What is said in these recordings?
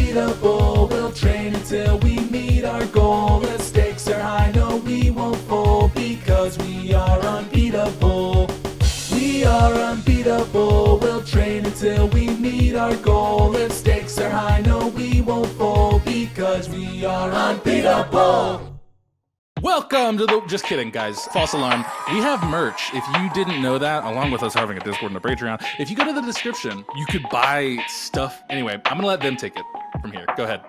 unbeatable. We'll train until we meet our goal. The stakes are high, no we won't fold, because we are unbeatable. We are unbeatable. We'll train until we meet our goal. If stakes are high, no we won't fold, because we are unbeatable. Welcome to the... Just kidding, guys. False alarm. We have merch. If you didn't know that, along with us having a Discord and a Patreon, if you go to the description, you could buy stuff. Anyway, I'm going to let them take it from here. Go ahead.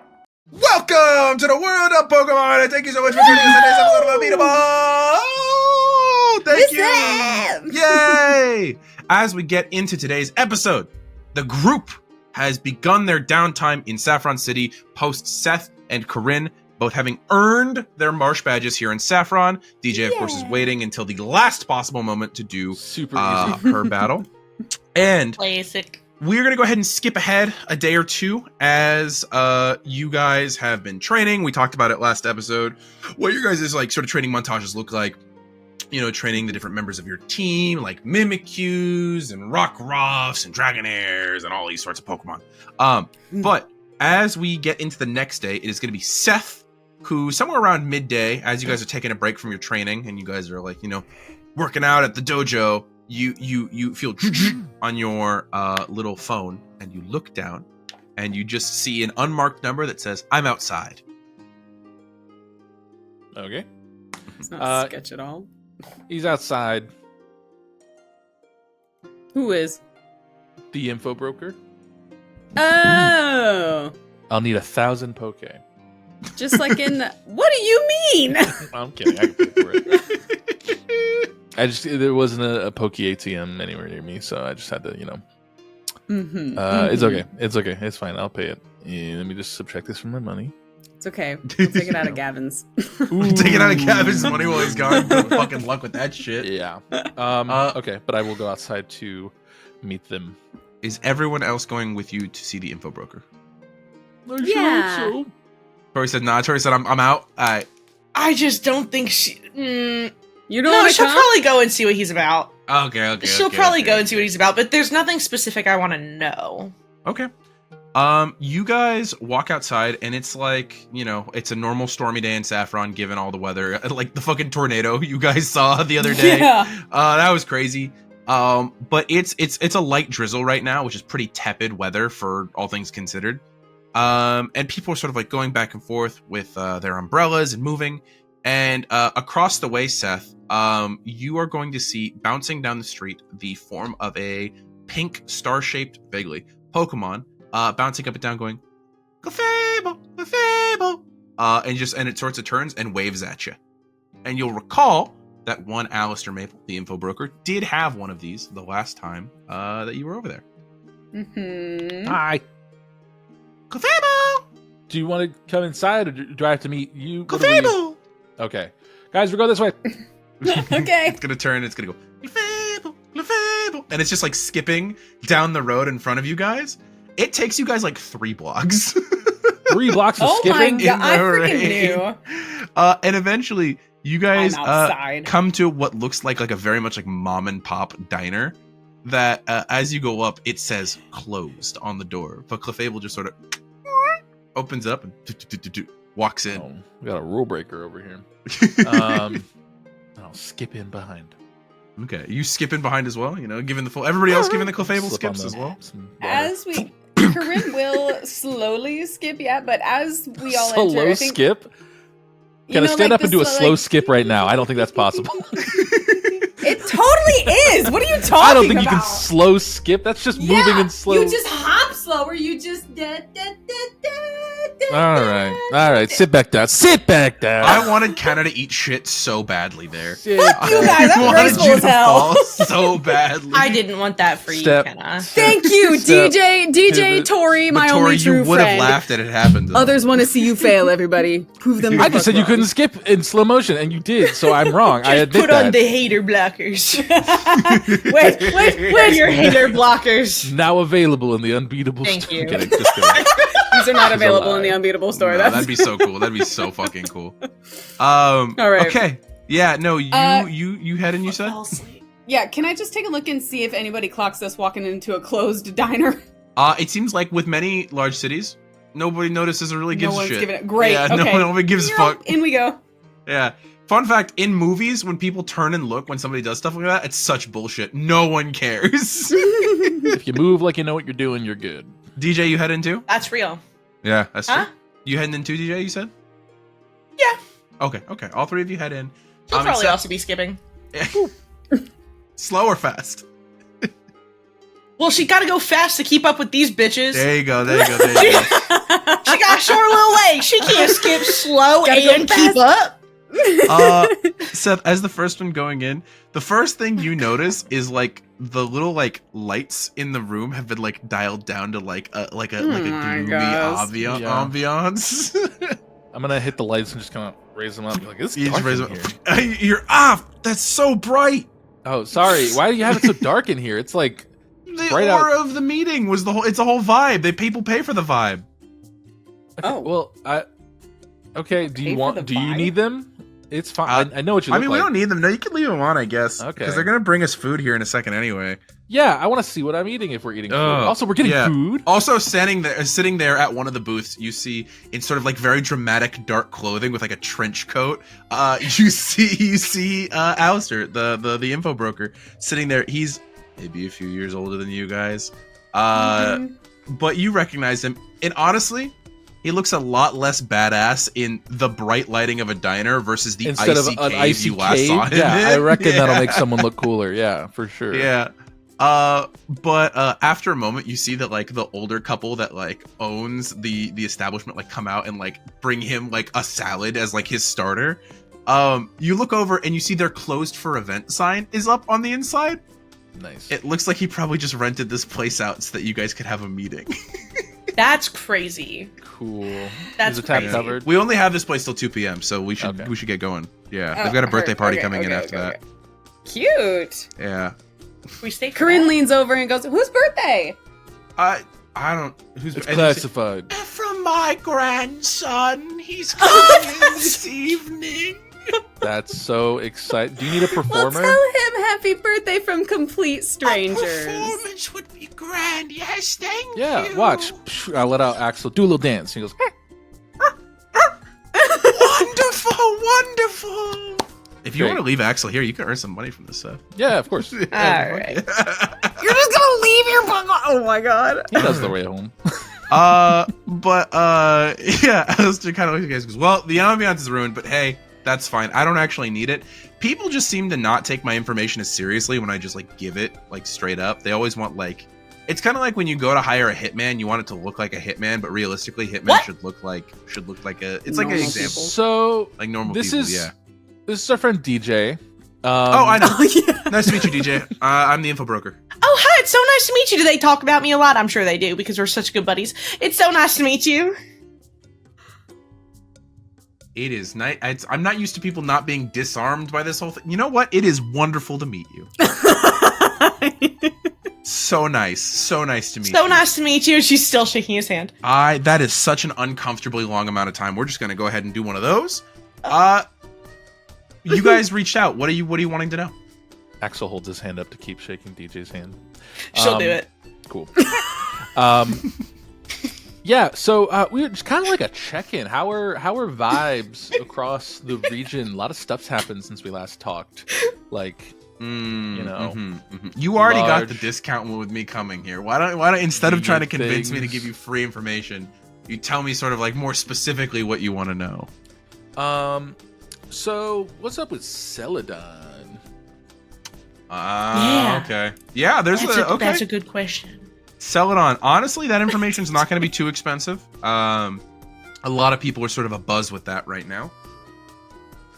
Welcome to the world of Pokemon, and thank you so much for joining us in today's episode of Unbeatable. Oh, thank you. Yay! As we get into today's episode, the group has begun their downtime in Saffron City post Seth and Coryne both having earned their marsh badges here in Saffron. DJ, of course, is waiting until the last possible moment to do her battle. And Classic. We're going to go ahead and skip ahead a day or two as you guys have been training. We talked about it last episode. What your guys' like sort of training montages look like. You know, training the different members of your team, like Mimikyus and Rockruffs and Dragonairs and all these sorts of Pokemon. But as we get into the next day, it is going to be Seth, who somewhere around midday, as you guys are taking a break from your training and you guys are like, you know, working out at the dojo, you feel on your little phone, and you look down and you just see an unmarked number that says, "I'm outside." Okay. It's not sketch at all. He's outside. Who is? The info broker. Oh! I'll need 1,000 Poke. Just like in the... What do you mean? I'm kidding. I can pay for it. There wasn't a Poke ATM anywhere near me, so I just had to, you know. It's okay. It's okay. It's fine. I'll pay it. Yeah, let me just subtract this from my money. It's okay. We'll take it out of Gavin's. Take it out of Gavin's money while he's gone. Good fucking luck with that shit. Yeah. Okay, but I will go outside to meet them. Is everyone else going with you to see the info broker? Yeah. So. Torie said, nah. Torie said, I'm out. I just don't think she... You don't No, want to she'll come? probably go and see what he's about. Okay. She'll probably go and see what he's about, but there's nothing specific I want to know. Okay. You guys walk outside, and it's like, you know, it's a normal stormy day in Saffron, given all the weather. Like the fucking tornado you guys saw the other day. Yeah. That was crazy. But it's a light drizzle right now, which is pretty tepid weather for all things considered. And people are sort of like going back and forth with their umbrellas and moving. And across the way, Seth, you are going to see bouncing down the street the form of a pink star-shaped, vaguely, Pokemon, bouncing up and down, going, "Clefable, Clefable," and it sorts of turns and waves at you. And you'll recall that one Alistair Maple, the info broker, did have one of these the last time that you were over there. Mm-hmm. Hi. Clefable! Do you want to come inside, or do I have to meet you? Clefable! Okay. Guys, we're going this way. Okay. It's gonna turn, it's gonna go, "Clefable, Clefable," and it's just like skipping down the road in front of you guys. It takes you guys like 3 blocks. 3 blocks of Oh my skipping? god, I freaking rain. knew. And eventually, you guys I'm outside. come to what looks like a very much like mom and pop diner. That as you go up, it says closed on the door, but Clefable just sort of opens up and walks in. Oh, we got a rule breaker over here. I'll skip in behind. Okay, you skip in behind as well. You know, giving the full. Everybody else giving the Clefable Slip on skips as well. some water. As we... Coryne will slowly skip, yeah, but as we all enter... Slow I think, skip? you Can I know, stand like up and the do a slow, slow like- skip right now? I don't think that's possible. It totally is! What are you talking about? I don't think you can slow skip. That's just moving in slow. You just hop slower. You just... All right. Sit back down. Sit back down. I wanted Kenna to eat shit so badly there. Sit You back. guys, I'm wanted graceful you as to hell. fall so badly. I didn't want that for Step. you, Kenna. Thank you, Step. DJ Pivot. Torie, my But only Torie, true you would have friend. laughed that it happened. Though. Others want to see you fail, everybody. Prove them the I just said fuck you wrong. couldn't skip in slow motion, and you did, so I'm wrong. I Just admit put that. on the hater blockers. Wait. Your hater blockers. Now available in the Unbeatable Thank store. you. I'm kidding, just kidding. These are not It's a available in the lie. Unbeatable store. No, That's that'd be so cool. That'd be so fucking cool. All right. Okay. Yeah. No. You had and you said. Fell asleep. Yeah, can I just take a look and see if anybody clocks us walking into a closed diner? It seems like with many large cities, nobody notices or really gives no a one's shit. giving it. Great. Yeah, okay. nobody gives a fuck. In we go. Yeah. Fun fact, in movies, when people turn and look when somebody does stuff like that, it's such bullshit. No one cares. If you move like you know what you're doing, you're good. DJ, you head into? That's real. Yeah, that's Huh? true. You heading in too, DJ, you said? Yeah. Okay. All three of you head in. She'll probably except- also be skipping. Slow or fast? Well, she gotta go fast to keep up with these bitches. There you go. She got a short little leg. She can't skip slow Gotta go and keep fast. up. Seth, as the first one going in, the first thing you notice is like the little like lights in the room have been like dialed down to like a my gloomy gosh. ambiance. I'm gonna hit the lights and just kind of raise them up. Like, it's You dark just in raise here. You're off. That's so bright. Oh, sorry. Why do you have it so dark in here? It's like The Bright aura of the meeting was the whole. It's a whole vibe. People pay for the vibe. Oh. Well, okay. Do Pay you for want? the Do you vibe? need them? It's fine. I know what you I look mean, like. we don't need them. No, you can leave them on, I guess. Okay. Because they're gonna bring us food here in a second anyway. Yeah, I want to see what I'm eating if we're eating food. Also, we're getting yeah. food. Also, sitting there at one of the booths, you see in sort of like very dramatic dark clothing with like a trench coat. You see Alistair, the info broker, sitting there. He's maybe a few years older than you guys, but you recognize him. And honestly, he looks a lot less badass in the bright lighting of a diner versus the Instead icy of an cave icy you last cave. saw him Yeah, in. I reckon that'll Yeah. make someone look cooler. Yeah, for sure. Yeah. But after a moment, you see that like the older couple that like owns the establishment like come out and like bring him like a salad as like his starter. You look over and you see their closed for event sign is up on the inside. Nice. It looks like he probably just rented this place out so that you guys could have a meeting. That's crazy. Cool. That's Is the tab crazy. covered? We only have this place till 2 p.m., so we should Okay. get going. Yeah, Oh, they've got a birthday okay, party okay, coming in okay, after okay, that. okay. Cute. Yeah. We stay for Corinne that? leans over and goes, "Whose birthday?" I don't. Who's It's and you say- classified. From my grandson. He's coming in this evening. That's so exciting. Do you need a We'll performer? tell him happy birthday from complete strangers. Performance would be grand. Yes, thank Yeah, you. watch. I let out Axel do a little dance. He goes, Wonderful, wonderful. If you Great. want to leave Axel here, you can earn some money from this stuff. yeah, of course. He All right. You're just gonna leave your book. Oh my god. knows the way home. Yeah, Alistair kind of looks at you guys and goes, well, the ambiance is ruined, but hey, that's fine. I don't actually need it. People just seem to not take my information as seriously when I just like give it like straight up. They always want like, it's kind of like when you go to hire a hitman, you want it to look like a hitman, but realistically, hitman What? should look like a. It's like an Normal example, So like normal this people. is Yeah. this is our friend DJ. Oh, I know. Oh yeah. Nice to meet you, DJ. I'm the info broker. Oh, hi, it's so nice to meet you. Do they talk about me a lot? I'm sure they do because we're such good buddies. It's so nice to meet you. It is nice. I'm not used to people not being disarmed by this whole thing. You know what? It is wonderful to meet you. So nice. So nice to meet you. So nice to meet you. She's still shaking his hand. That is such an uncomfortably long amount of time. We're just gonna go ahead and do one of those. You guys reached out. What are you wanting to know? Axel holds his hand up to keep shaking DJ's hand. She'll do it. Cool. Yeah, so we were just kind of like a check-in. How are vibes across the region? A lot of stuff's happened since we last talked. Like, you know, You already got the large- discount with me coming here. Why don't instead of trying to Unique convince me to things. give you free information, you tell me sort of like more specifically what you want to know. So what's up with Celadon? Yeah. Okay. Yeah, there's That's a good question. Sell it on. Honestly, that information's not going to be too expensive. A lot of people are sort of abuzz with that right now.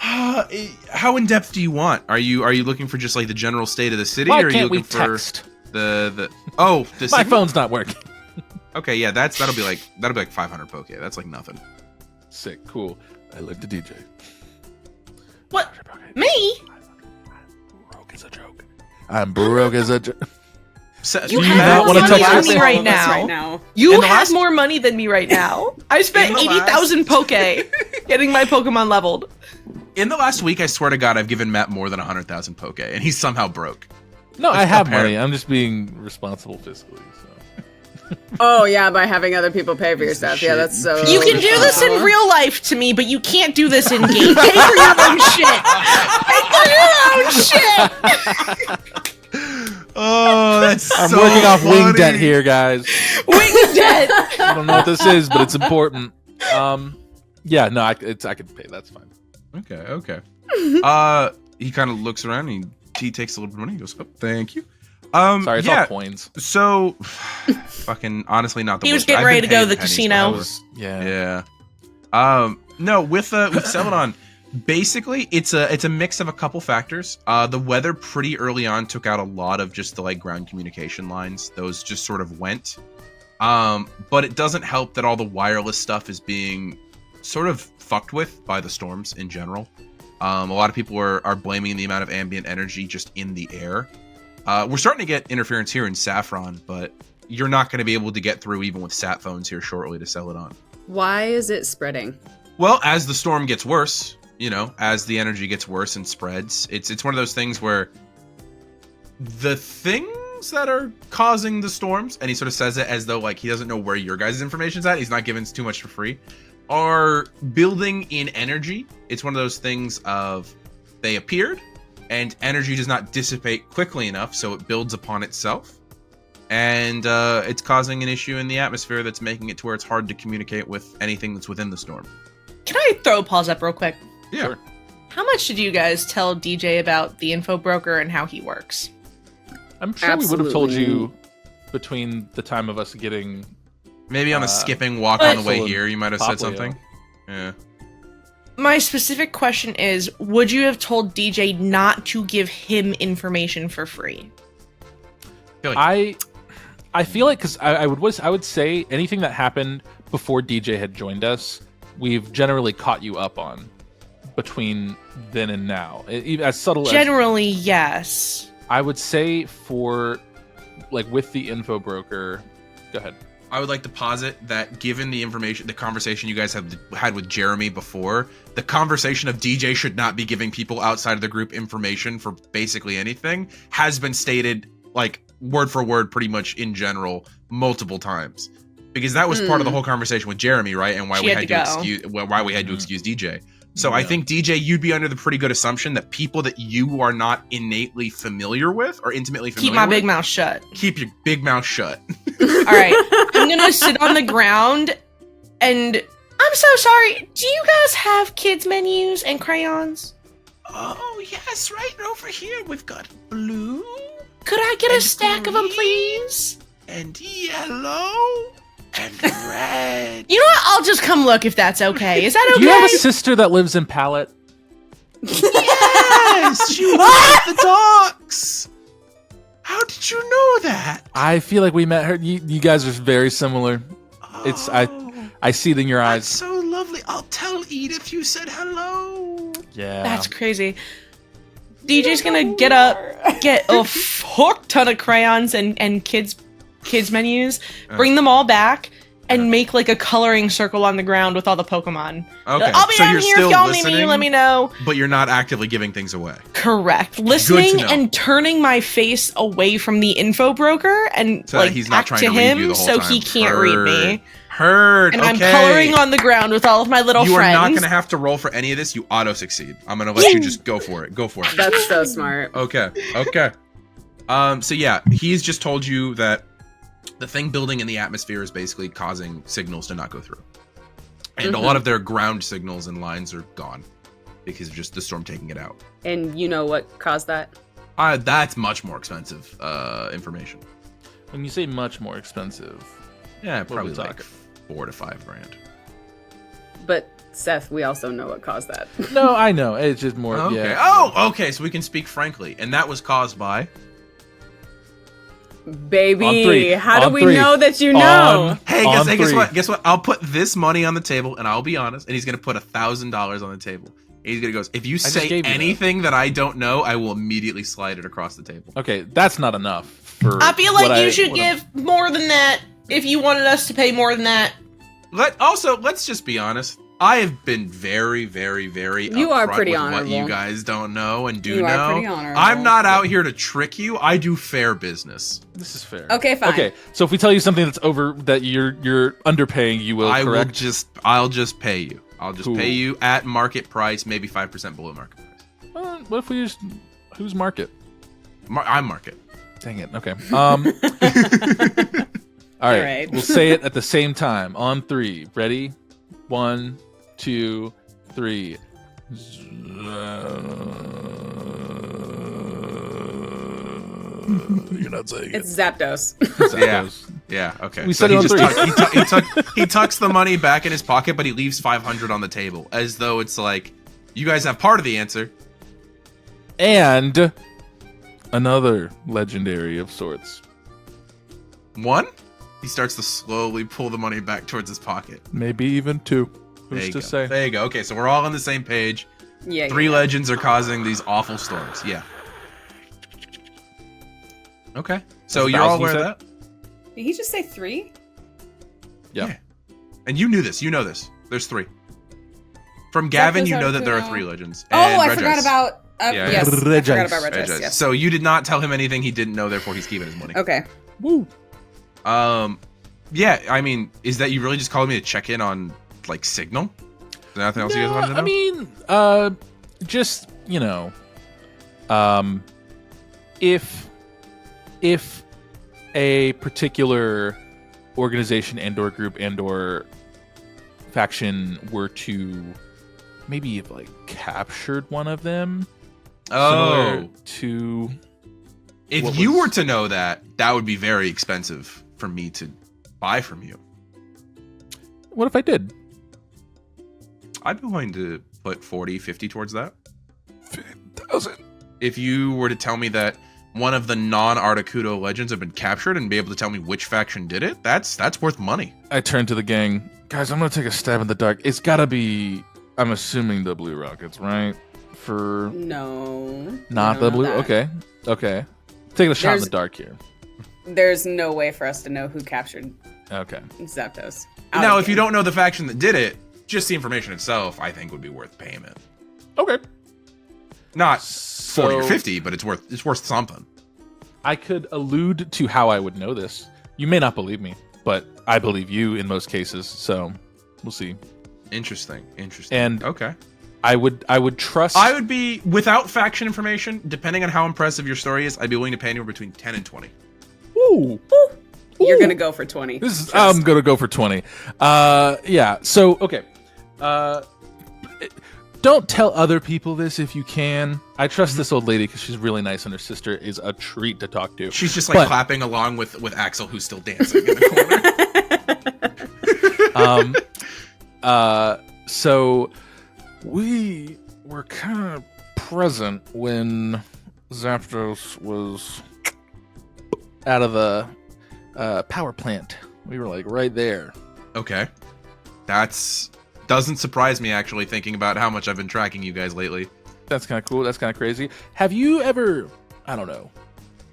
How in depth do you want? Are you looking for just like the general state of the city, Why or are you can't we looking for text? the My signal? phone's not working. Okay, yeah, that'll be like 500 poke. That's like nothing. Sick, cool. I like the DJ. What? Me? Broke as a joke. I'm broke as a joke. So, You do have not more wanna money touch than this? me All right of us now. Right now. You In the have last- more money than me right now. I spent In the 80,000 poke getting my Pokemon leveled. In the last week, I swear to God, I've given Matt more than 100,000 poke, and he's somehow broke. No, I have apparent. money. I'm just being responsible fiscally. So. Oh yeah, by having other people pay for your stuff. Yeah, that's so. You can do this in real life to me, but you can't do this in game. Pay for your own shit. Pay for your own shit. Oh, that's I'm so working off wing funny. debt here, guys. Wing debt. I don't know what this is, but it's important. Yeah, no, I could pay. That's fine. Okay. He kind of looks around and he takes a little bit of money. He goes, "Oh, thank you." Sorry, it's all yeah. coins. So, fucking honestly, not the. He was worst. getting I've ready been to go to paying the pennies casino. for Yeah. Yeah. No, with Celadon, basically it's a mix of a couple factors. The weather pretty early on took out a lot of just the ground communication lines. Those just sort of went. But it doesn't help that all the wireless stuff is being sort of fucked with by the storms in general. A lot of people are blaming the amount of ambient energy just in the air. We're starting to get interference here in Saffron, but you're not going to be able to get through even with sat phones here shortly to Celadon. Why is it spreading? Well, as the storm gets worse, as the energy gets worse and spreads, it's one of those things where the things that are causing the storms, and he sort of says it as though he doesn't know where your guys' information's at, he's not giving too much for free, are building in energy. It's one of those things of they appeared, and energy does not dissipate quickly enough, so it builds upon itself. And it's causing an issue in the atmosphere that's making it to where it's hard to communicate with anything that's within the storm. Can I throw a pause up real quick? Yeah. Sure. How much did you guys tell DJ about the info broker and how he works? I'm sure we would have told Absolutely. you between the time of us getting. Maybe on a skipping walk but- on the way here, you might have said Poplio. something. Yeah. My specific question is, would you have told DJ not to give him information for free? I feel like because I would say anything that happened before DJ had joined us, we've generally caught you up on between then and now. As subtle Generally, yes. I would say for with the info broker. Go ahead. I would like to posit that given the information, the conversation you guys have had with Jeremy before, the conversation of DJ should not be giving people outside of the group information for basically anything has been stated word for word pretty much in general multiple times. Because that was part of the whole conversation with Jeremy, right? And why She we had had to to go. excuse DJ. So I think DJ, you'd be under the pretty good assumption that people that you are not innately familiar with or intimately familiar Keep my with, big mouth shut. keep your big mouth shut. All right. I'm going to sit on the ground and I'm so sorry. Do you guys have kids menus and crayons? Oh, yes, right over here. We've got blue Could I get a And stack of them, green. please? and yellow and red. You know what? I'll just come look if that's okay. Is that okay? Do you have a sister that lives in Pallet? Yes, she was at the docks. How did you know that? I feel like we met her. You guys are very similar. It's- Oh, I see it in your that's eyes. so lovely. I'll tell Edith you said hello. Yeah. That's crazy. DJ's gonna get a fuck ton of crayons and kids menus, bring them all back, and make a coloring circle on the ground with all the Pokemon. Okay, I'll be so down you're here still if y'all need listening, me. Let me know. but you're not actively giving things away. Correct. to Listening know. and turning my face away from the info broker and So that he's not back trying to to read him you the whole so time. he can't read me. Heard. And Okay. I'm coloring on the ground with all of my little You friends. are not going to have to roll for any of this. You auto succeed. I'm going to let you just go for it. Go for it. That's so smart. Okay. So yeah, he's just told you that the thing building in the atmosphere is basically causing signals to not go through. And a lot of their ground signals and lines are gone because of just the storm taking it out. And you know what caused that? That's much more expensive information. When you say much more expensive, Yeah, What do probably we like talk? 4 to 5 grand. But Seth, we also know what caused that. no, I know. It's just more. Okay. Yeah. Oh, okay. So we can speak frankly, and that was caused by. Baby, On three. how do On we three. know that you know? On- Hey, on guess three. what? Guess what? I'll put this money on the table, and I'll be honest. And he's gonna put $1,000 on the table. And he's gonna go. If you just say gave you that. anything that I don't know, I will immediately slide it across the table. Okay, that's not enough for. I feel what like you should what I'm- give more than that if you wanted us to pay more than that. Let's just be honest. I have been very, very, very You are upfront pretty with what honorable. you guys don't know and do You are know. pretty honorable. I'm not out here to trick you. I do fair business. This is fair. Okay, fine. Okay, so if we tell you something that's over that you're underpaying, you will correct. I'll just pay you. I'll just Cool. pay you at market price, maybe 5% below market price. What if we use who's market? I'm market. Dang it. Okay. All right. We'll say it at the same time on 3. Ready? 1, 2, 3. You're not saying It's Zapdos. Yeah. Okay. We So said it on he tucks the money back in his pocket, but he leaves 500 on the table, as though it's like, you guys have part of the answer. And another legendary of sorts. 1. He starts to slowly pull the money back towards his pocket. Maybe even 2. There Who's you to go. say? There you go. Okay, so we're all on the same page. Yeah. 3 legends are causing these awful storms. Yeah. Okay. So That's you're all 1,000 aware you of said? that? Did he just say 3? Yeah. And you knew this. You know this. There's 3. From Gavin, Zapdos, you know that there are Articuno. 3 legends. Oh, And I Regis. forgot about. Yeah. Yes, I Regis. forgot about Regis. Regis. Yes. So you did not tell him anything he didn't know, therefore he's keeping his money. Okay. Woo. Yeah, I mean, is that you really just calling me to check in on, like, Signal? Is there nothing else you guys wanted to know? I mean, just, you know, if a particular organization and/or group and/or faction were to maybe have, like, captured one of them, similar to If what you was- were to know that, that would be very expensive for me to buy from you. what if I did? I'd be willing to put 40, 50 towards that. 50,000. If you were to tell me that one of the non-Articuno legends have been captured and be able to tell me which faction did it, that's worth money. I turned to the gang. Guys, I'm gonna take a stab in the dark. It's gotta be, I'm assuming, the Blue Rockets, right? For No. not I the don't Blue. know that. Okay. Taking a shot in There's- the dark here. There's no way for us to know who captured Okay. Zapdos. Now, if you don't know the faction that did it, just the information itself, I think, would be worth payment. Okay. Not So 40 or 50, but it's worth something. I could allude to how I would know this. You may not believe me, but I believe you in most cases. So we'll see. Interesting. And okay. I would trust. I would be, without faction information, depending on how impressive your story is, I'd be willing to pay anywhere between 10 and 20. Ooh. You're gonna go for 20. This is. I'm gonna go for 20. Yeah. So okay. Don't tell other people this if you can. I trust this old lady because she's really nice, and her sister is a treat to talk to. She's just like But- clapping along with Axel, who's still dancing in the corner. So we were kind of present when Zapdos was out of the power plant. We were like right there. Okay. Doesn't surprise me, actually, thinking about how much I've been tracking you guys lately. That's kind of cool. That's kind of crazy. Have you ever, I don't know,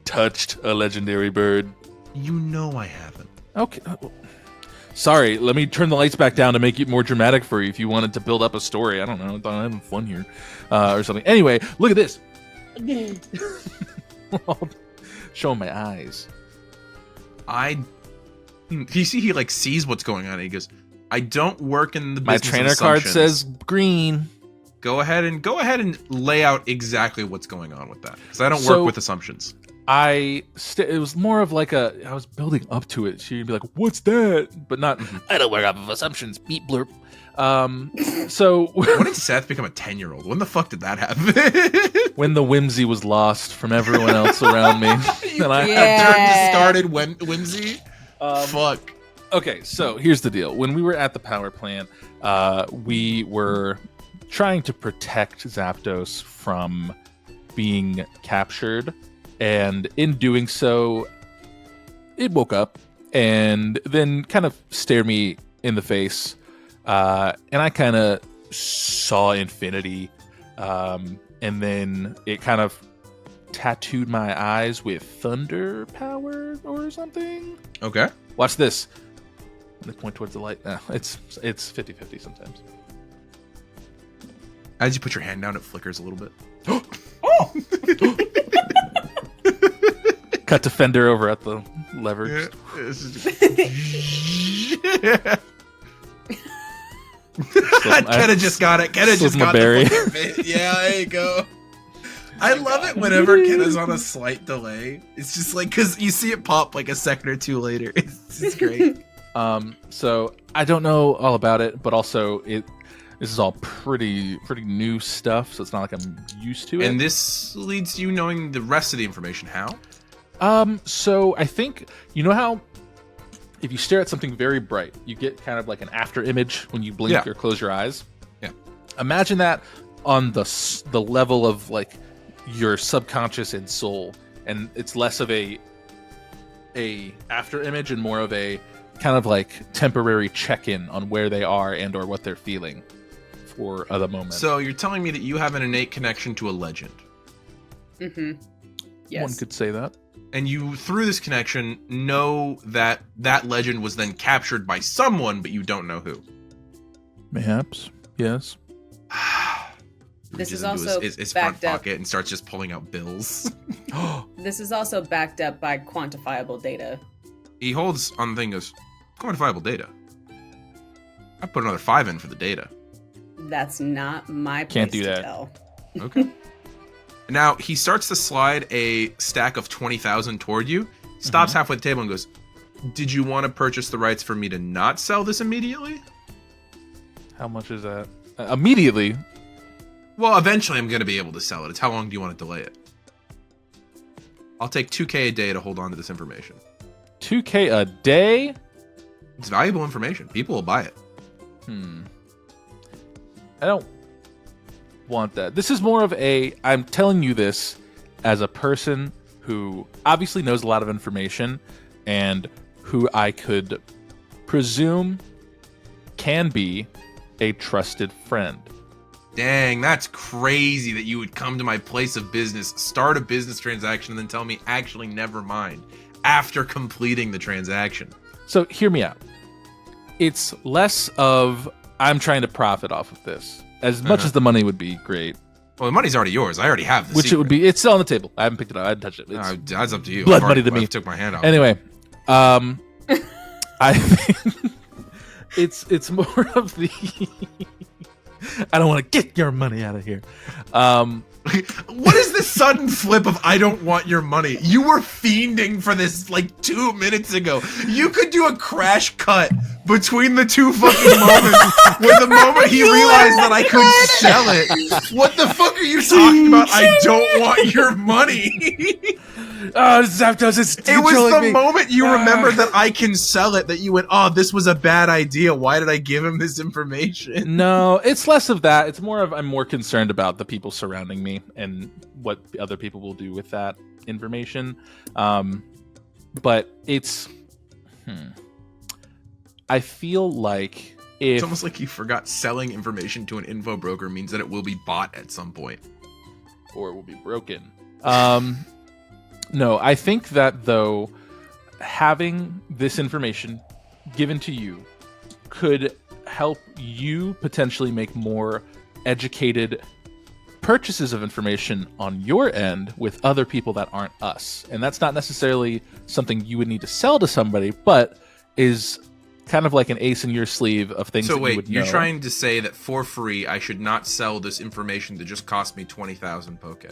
touched a legendary bird? You know I haven't. Okay. Sorry, let me turn the lights back down to make it more dramatic for you if you wanted to build up a story. I don't know. I thought I'm having fun here or something. Anyway, look at this. Showing my eyes. You see, he like sees what's going on. And he goes, "I don't work in the My business of trainer card assumptions." says green. Go ahead and lay out exactly what's going on with that, because I don't So- work with assumptions. It was more of like I was building up to it. She'd be like, "What's that?" But not. I don't work off of assumptions. Beep blurp. So When did Seth become a 10-year-old? When the fuck did that happen? when the whimsy was lost from everyone else around me, and I Yeah. Started whimsy. Fuck. Okay, so here's the deal. When we were at the power plant, we were trying to protect Zapdos from being captured, and in doing so, it woke up and then kind of stared me in the face, and I kind of saw infinity, and then it kind of tattooed my eyes with thunder power or something. Okay. Watch this. They point towards the light. It's 50-50 sometimes. As you put your hand down, it flickers a little bit. Cut to Fender over at the lever. Yeah. Kenna just got it. Kenna just got berry. the fucking bit. Yeah, there you go. I love it whenever Kenna's on a slight delay. It's just like, because you see it pop like a second or two later. It's great. So I don't know all about it, but also this is all pretty new stuff, so it's not like I'm used to it. And this leads to you knowing the rest of the information. How? So I think, you know how if you stare at something very bright, you get kind of like an after image when you blink or close your eyes? Yeah. Imagine that on the level of like your subconscious and soul, and it's less of a after image and more of a kind of like temporary check-in on where they are and or what they're feeling for the moment. So you're telling me that you have an innate connection to a legend. Mm-hmm. Yes. One could say that. And you, through this connection, know that that legend was then captured by someone, but you don't know who. Mayhaps. Yes. This is Reaches into also his front backed up. pocket and starts just pulling out bills. This is also backed up by quantifiable data. He holds on the thing, goes, quantifiable data. I put another 5 in for the data. That's not my place Can't do to that. tell. Okay. Now, he starts to slide a stack of 20,000 toward you, stops halfway the table and goes, did you want to purchase the rights for me to not sell this immediately? How much is that? Immediately. Well, eventually I'm going to be able to sell it. It's how long do you want to delay it? I'll take 2K a day to hold on to this information. 2K a day? It's valuable information. People will buy it. I don't want that. This is more of I'm telling you this as a person who obviously knows a lot of information and who I could presume can be a trusted friend. Dang, that's crazy that you would come to my place of business, start a business transaction, and then tell me, actually, never mind, after completing the transaction. So hear me out. It's less of I'm trying to profit off of this. As much as the money would be great. Well, the money's already yours. I already have the Which secret. it would be. It's still on the table. I haven't picked it up. I haven't touched it. It's That's up to you. blood money to me. I took my hand off. Anyway, I think it's more of the I don't want to get your money out of here. What is this sudden flip of I don't want your money? You were fiending for this like 2 minutes ago. You could do a crash cut between the two fucking moments where the moment he realized that I could sell it. What the fuck are you talking about? I don't want your money. Oh, Zapdos is It was controlling the me. moment you remembered that I can sell it that you went, oh, this was a bad idea. Why did I give him this information? No, it's less of that. It's more of I'm more concerned about the people surrounding me and what other people will do with that information. But it's I feel like It's almost like you forgot selling information to an info broker means that it will be bought at some point. or it will be broken. No, I think that though having this information given to you could help you potentially make more educated purchases of information on your end with other people that aren't us. And that's not necessarily something you would need to sell to somebody, but is kind of like an ace in your sleeve of things So that you wait, would know. you're trying to say that for free I should not sell this information that just cost me 20,000 Poke?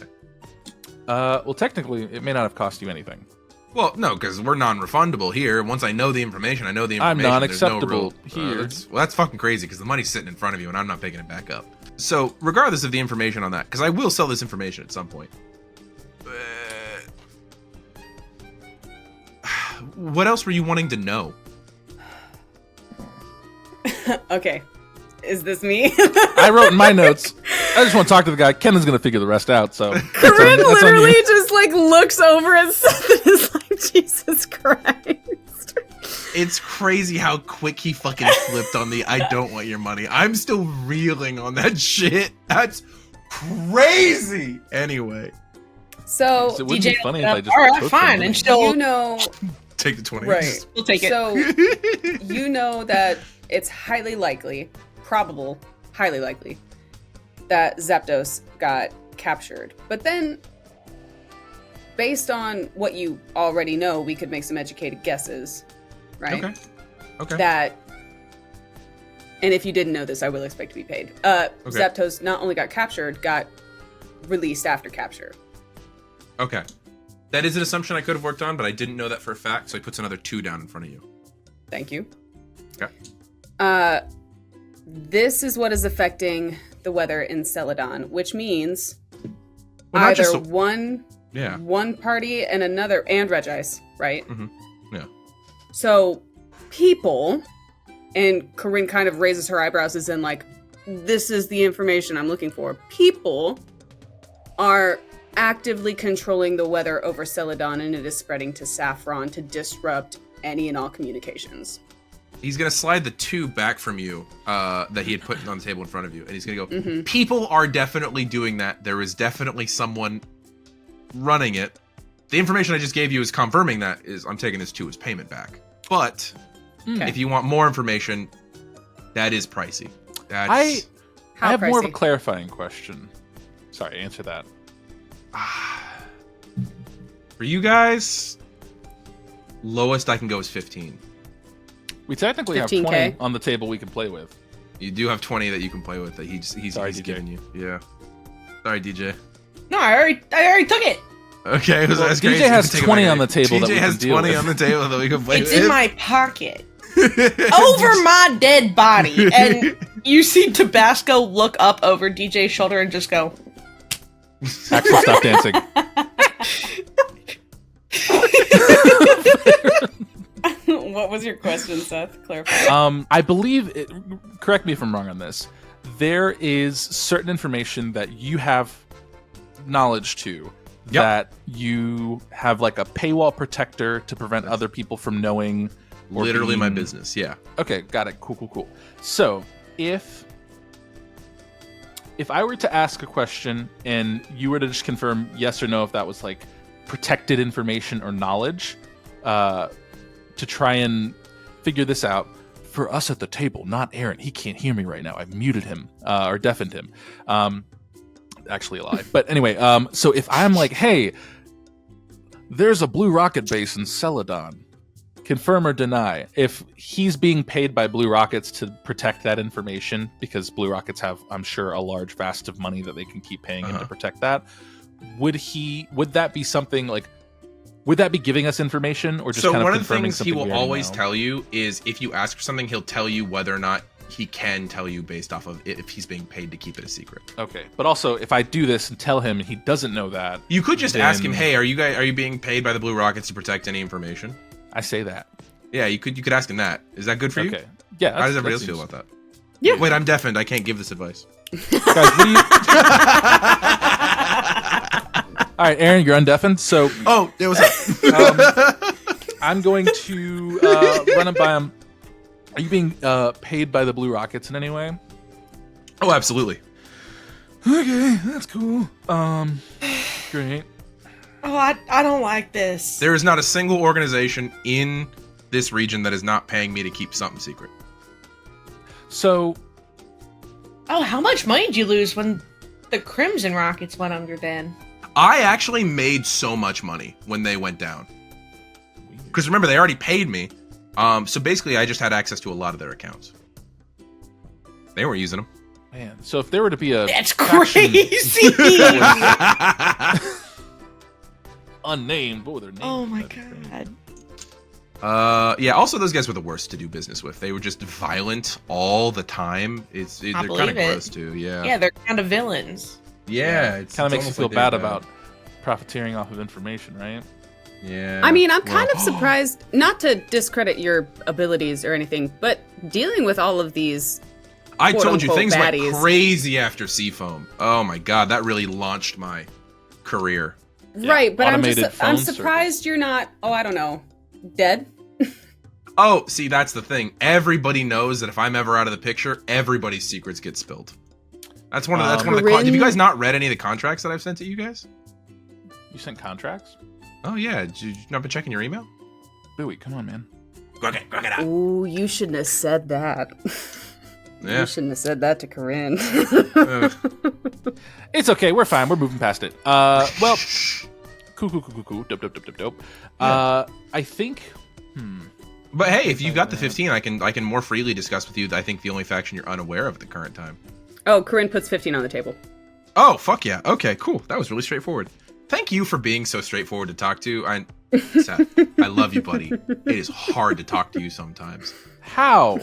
Well, technically, it may not have cost you anything. Well, no, because we're non-refundable here. Once I know the information, I know the I'm information. non-acceptable There's no real, here. that's fucking crazy because the money's sitting in front of you and I'm not picking it back up. So, regardless of the information on that, because I will sell this information at some point. What else were you wanting to know? Okay. Is this me? I wrote in my notes, I just want to talk to the guy. Kenna's going to figure the rest out, so... Coryne literally just like looks over at Seth and is like, Jesus Christ. It's crazy how quick he fucking flipped on the I don't want your money. I'm still reeling on that shit. That's crazy. Anyway, So, So it wouldn't be DJ funny if I just all right, took fine, the and money. she'll you know, take the 20. right. we'll take it. So, you know that it's highly likely, probable, highly likely, that Zapdos got captured. But then, based on what you already know, we could make some educated guesses, right? Okay. That, and if you didn't know this, I will expect to be paid. Zapdos not only got captured, got released after capture. Okay. That is an assumption I could have worked on, but I didn't know that for a fact, so he puts another 2 down in front of you. Thank you. Okay. This is what is affecting the weather in Celadon, which means Well, one party and another, and Regice, right? Mm-hmm. Yeah. So people, and Coryne kind of raises her eyebrows as in like, this is the information I'm looking for. People are actively controlling the weather over Celadon, and it is spreading to Saffron to disrupt any and all communications. He's going to slide the 2 back from you that he had put on the table in front of you, and he's going to go, People are definitely doing that. There is definitely someone running it. The information I just gave you is confirming that. I'm taking this 2 as payment back. But if you want more information, that is pricey. I have more of a pricey? clarifying question. Sorry, answer that. For you guys, lowest I can go is 15. We technically have 15K? 20 on the table we can play with. You do have 20 that you can play with that he's Sorry, DJ. giving you. Yeah. Sorry, DJ. No, I already took it. Okay, that's crazy. DJ has 20 on the table that we TJ can has deal 20 with. on the table that we can play It's with. in my pocket. Over my dead body. And you see Tabasco look up over DJ's shoulder and just go, Axel, stop dancing. What was your question, Seth? Clarify. I believe, correct me if I'm wrong on this, there is certain information that you have knowledge to that you have like a paywall protector to prevent other people from knowing. Or Literally my being- business, yeah. Okay, got it. Cool. So, if I were to ask a question and you were to just confirm yes or no if that was like protected information or knowledge, to try and figure this out for us at the table, not Aaron. He can't hear me right now. I've muted him or deafened him. Actually a lie. But anyway, so if I'm like, hey, there's a blue rocket base in Celadon, confirm or deny. If he's being paid by Blue Rockets to protect that information, because Blue Rockets have, I'm sure, a large vast of money that they can keep paying him to protect that, would that be something like, would that be giving us information or just So kind one of of the confirming things he something we will already always know? tell you is if you ask for something, he'll tell you whether or not he can tell you based off of if he's being paid to keep it a secret. Okay, but also if I do this and tell him and he doesn't know that, You could just then ask him, "Hey, are you being paid by the Blue Rockets to protect any information?" I say that. Yeah, you could ask him that. Is that good for you? Okay. Yeah. How does everybody else that feel seems- about that? Yeah. Wait, I'm deafened. I can't give this advice. Guys, what do you... All right, Aaron, you're undeafened, so Oh, it was. I'm going to run it by him. Are you being paid by the Blue Rockets in any way? Oh, absolutely. Okay, that's cool. Great. oh, I don't like this. There is not a single organization in this region that is not paying me to keep something secret. So, Oh, how much money did you lose when the Crimson Rockets went under then? I actually made so much money when they went down. Because remember, they already paid me. So basically, I just had access to a lot of their accounts. They weren't using them. man, so if there were to be a That's faction crazy! unnamed, what were their names? Oh my That'd be god. Yeah. Also, those guys were the worst to do business with. They were just violent all the time. They're kind believe of it. gross too. Yeah. Yeah, they're kind of villains. Yeah. great. Kind of makes you almost feel like they're bad about profiteering off of information, right? Yeah. I mean, I'm kind of surprised, not to discredit your abilities or anything, but dealing with all of these, I told you quote-unquote things baddies. went crazy after Seafoam. Oh my god, that really launched my career. Yeah, right? But I'm automated just, I'm phone surprised you're not. Oh, I don't know, dead. Oh, see, that's the thing. Everybody knows that if I'm ever out of the picture, everybody's secrets get spilled. That's one of the. Coryne- Have you guys not read any of the contracts that I've sent to you guys? You sent contracts? Oh yeah, did you not been checking your email? Bowie, come on, man. Go get out. Ooh, you shouldn't have said that. Yeah. You shouldn't have said that to Coryne. It's okay. We're fine. We're moving past it. Well, cool. Dope. Yeah. I think. But hey, if you've got the 15, I can more freely discuss with you. I think the only faction you're unaware of at the current time. Oh, Coryne puts 15 on the table. Oh, fuck yeah. Okay, cool. That was really straightforward. Thank you for being so straightforward to talk to. Seth, I love you, buddy. It is hard to talk to you sometimes. How?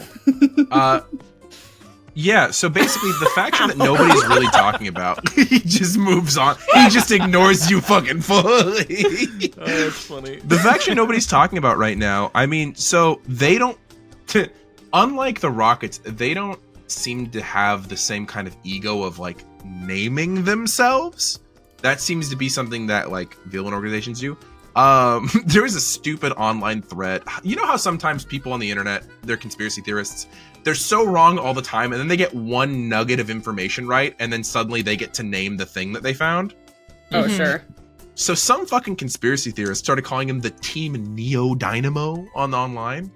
Yeah, so basically the faction that nobody's really talking about, he just moves on. He just ignores you fucking fully. Oh, that's funny. The faction nobody's talking about right now, I mean, so they don't, unlike the Rockets, they don't seem to have the same kind of ego of, like, naming themselves. That seems to be something that, like, villain organizations do. There was a stupid online thread. You know how sometimes people on the internet, they're conspiracy theorists, they're so wrong all the time, and then they get one nugget of information right, and then suddenly they get to name the thing that they found? Oh, sure. So some fucking conspiracy theorist started calling him the Team Neo Dynamo online.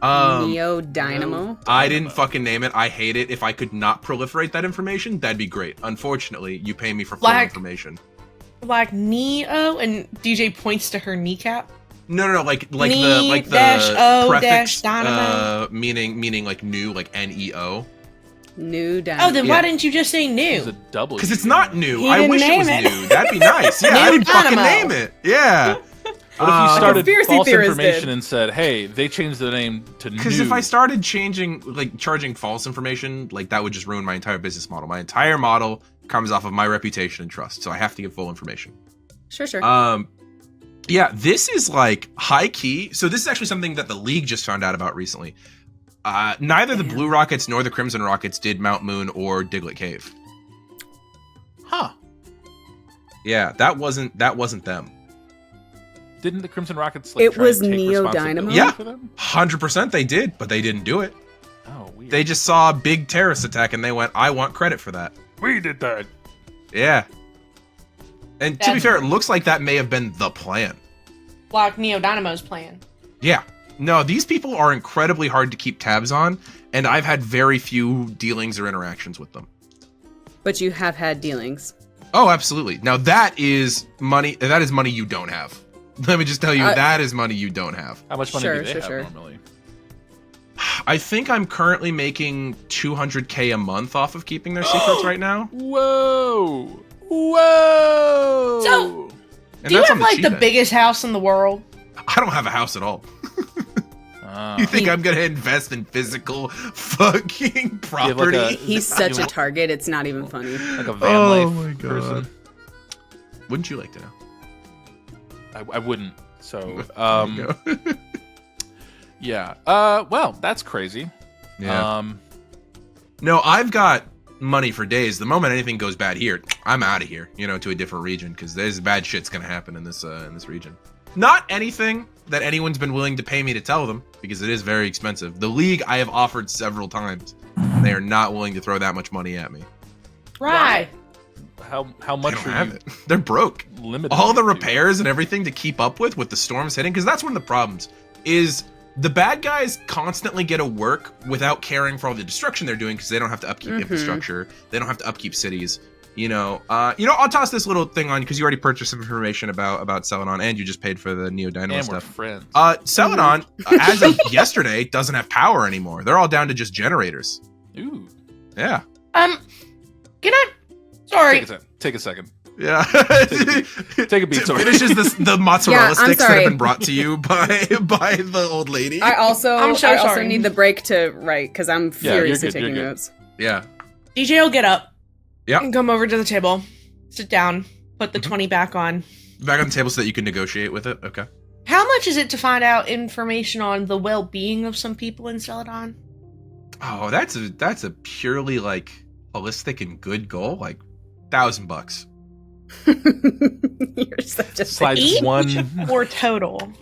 Neo Dynamo? I didn't fucking name it. I hate it. If I could not proliferate that information, that'd be great. Unfortunately, you pay me for full information. Like Neo, and DJ points to her kneecap. No, like the prefix Dynamo. meaning like new, like NEO. New Dynamo. Oh, then why didn't you just say new? It's a double. Because it's not new. He I didn't wish it name was it. new. That'd be nice. Yeah, I New didn't fucking Dynamo. name it. Yeah. What if you started Conspiracy false theorist information did. and said, "Hey, they changed the name to new"? Because if I started charging false information, like that would just ruin my entire business model. My entire model comes off of my reputation and trust, so I have to give full information. Sure. Yeah, this is like high key. So this is actually something that the League just found out about recently. Neither the Blue Rockets nor the Crimson Rockets did Mount Moon or Diglett Cave. Huh? Yeah, that wasn't them. Didn't the Crimson Rockets? It try was and take Neo responsibility Dynamo? Yeah. for them? 100% they did, but they didn't do it. Oh, weird. They just saw a big terrorist attack and they went, "I want credit for that." We did that. Yeah. And to be fair, it looks like that may have been the plan. Like Neo Dynamo's plan. Yeah. No, these people are incredibly hard to keep tabs on, and I've had very few dealings or interactions with them. But you have had dealings. Oh, absolutely. Now that is money. That is money you don't have. Let me just tell you, that is money you don't have. How much money do they have normally? I think I'm currently making $200K a month off of keeping their secrets right now. Whoa! So, And do you that's have on like cheap the end. biggest house in the world? I don't have a house at all. You think I'm gonna invest in physical fucking property? like a- He's such a target, it's not even funny. like a van life my God. person? Wouldn't you like to know? I wouldn't. So, There you go. yeah. Well, that's crazy. Yeah. No, I've got money for days. The moment anything goes bad here, I'm out of here. To a different region because there's bad shit's gonna happen in this region. Not anything that anyone's been willing to pay me to tell them because it is very expensive. The League I have offered several times. They are not willing to throw that much money at me. Right. How They much don't are have you it. They're broke. limited? All the to? repairs and everything to keep up with the storms hitting, because that's one of the problems is the bad guys constantly get to work without caring for all the destruction they're doing because they don't have to upkeep infrastructure, they don't have to upkeep cities. I'll toss this little thing on because you already purchased some information about Celadon and you just paid for the Neo Dynamo And we're stuff. friends. Celadon, as of yesterday, doesn't have power anymore. They're all down to just generators. Ooh. Yeah. Can I? Sorry. Take a second. Yeah. Take a beat. Sorry. Finishes the mozzarella Yeah, I'm sticks that sorry. have been brought to you by the old lady. I also I'm so sorry. need the break to write because I'm Yeah, you're furiously good, taking you're good. notes. Yeah. DJ will get up. Yeah. And come over to the table. Sit down. Put the 20 back on. Back on the table so that you can negotiate with it. Okay. How much is it to find out information on the well-being of some people in Celadon? Oh, that's a purely like holistic and good goal. Like $1,000. You're such a Slides Each one. or total?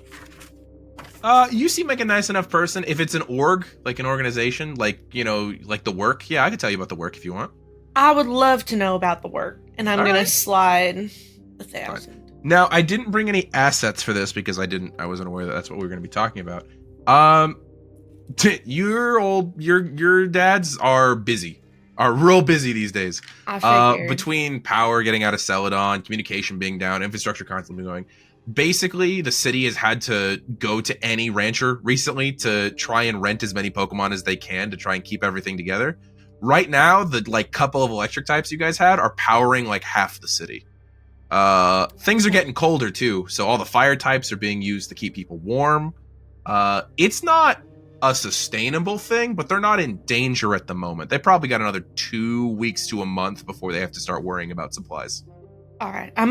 You seem like a nice enough person. If it's an org, like an organization, like like the work. Yeah, I could tell you about the work if you want. I would love to know about the work, and I'm All gonna right. slide 1,000. Now, I didn't bring any assets for this because I wasn't aware that that's what we were going to be talking about. Your dads are busy. Are real busy these days. I figured. Between power getting out of Celadon, communication being down, infrastructure constantly going. Basically, the city has had to go to any rancher recently to try and rent as many Pokemon as they can to try and keep everything together. Right now, the like couple of electric types you guys had are powering like half the city. Things are getting colder too, so all the fire types are being used to keep people warm. It's not a sustainable thing, but they're not in danger at the moment. They probably got another 2 weeks to a month before they have to start worrying about supplies. All right, I'm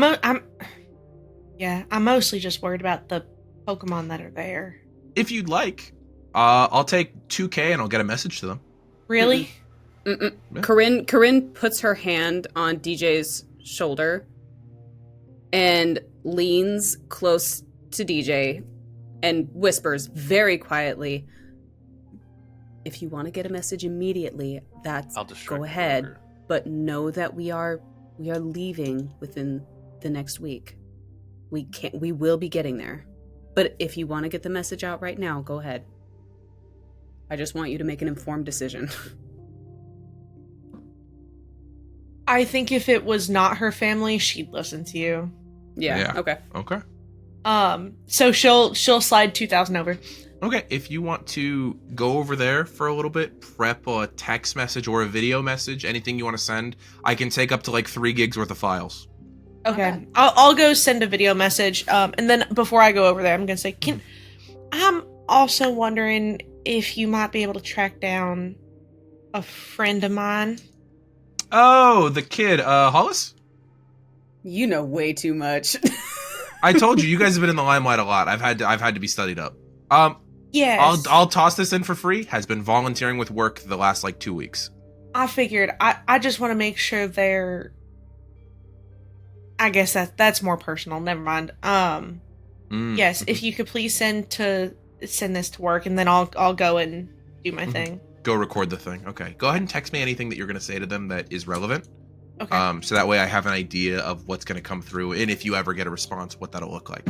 mostly just worried about the Pokemon that are there. If you'd like, I'll take 2K and I'll get a message to them. Really? Yeah. Coryne puts her hand on DJ's shoulder and leans close to DJ and whispers very quietly, if you want to get a message immediately, go ahead. But know that we are leaving within the next week. We will be getting there. But if you want to get the message out right now, go ahead. I just want you to make an informed decision. I think if it was not her family, she'd listen to you. Yeah. Okay. So she'll slide 2,000 over. Okay, if you want to go over there for a little bit, prep a text message or a video message, anything you want to send, I can take up to like 3 gigs worth of files. Okay. I'll go send a video message. And then before I go over there, I'm gonna say, I'm also wondering if you might be able to track down a friend of mine. Oh, the kid, Hollis? You know way too much. I told you guys have been in the limelight a lot. I've had to be studied up. Yes. I'll toss this in for free. Has been volunteering with work the last like 2 weeks. I figured I just want to make sure they're. I guess that's more personal. Never mind. Yes, if you could please send this to work, and then I'll go and do my thing. Go record the thing. Okay. Go ahead and text me anything that you're going to say to them that is relevant. Okay. So that way I have an idea of what's going to come through, and if you ever get a response, what that'll look like.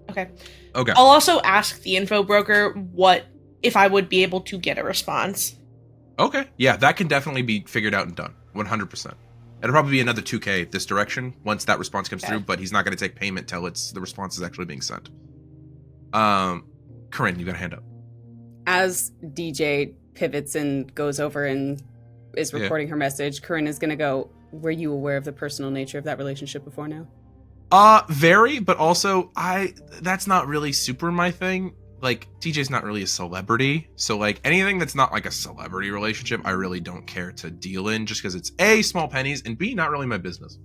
Okay. Okay. I'll also ask the info broker what if I would be able to get a response. Okay. Yeah, that can definitely be figured out and done. 100%. It'll probably be another 2K this direction once that response comes through, but he's not going to take payment till the response is actually being sent. Coryne, you got a hand up. As DJ pivots and goes over and is recording her message, Coryne is going to go, were you aware of the personal nature of that relationship before now? Very, but also that's not really super my thing. Like, DJ's not really a celebrity, so like anything that's not like a celebrity relationship, I really don't care to deal in, just because it's A, small pennies, and B, not really my business.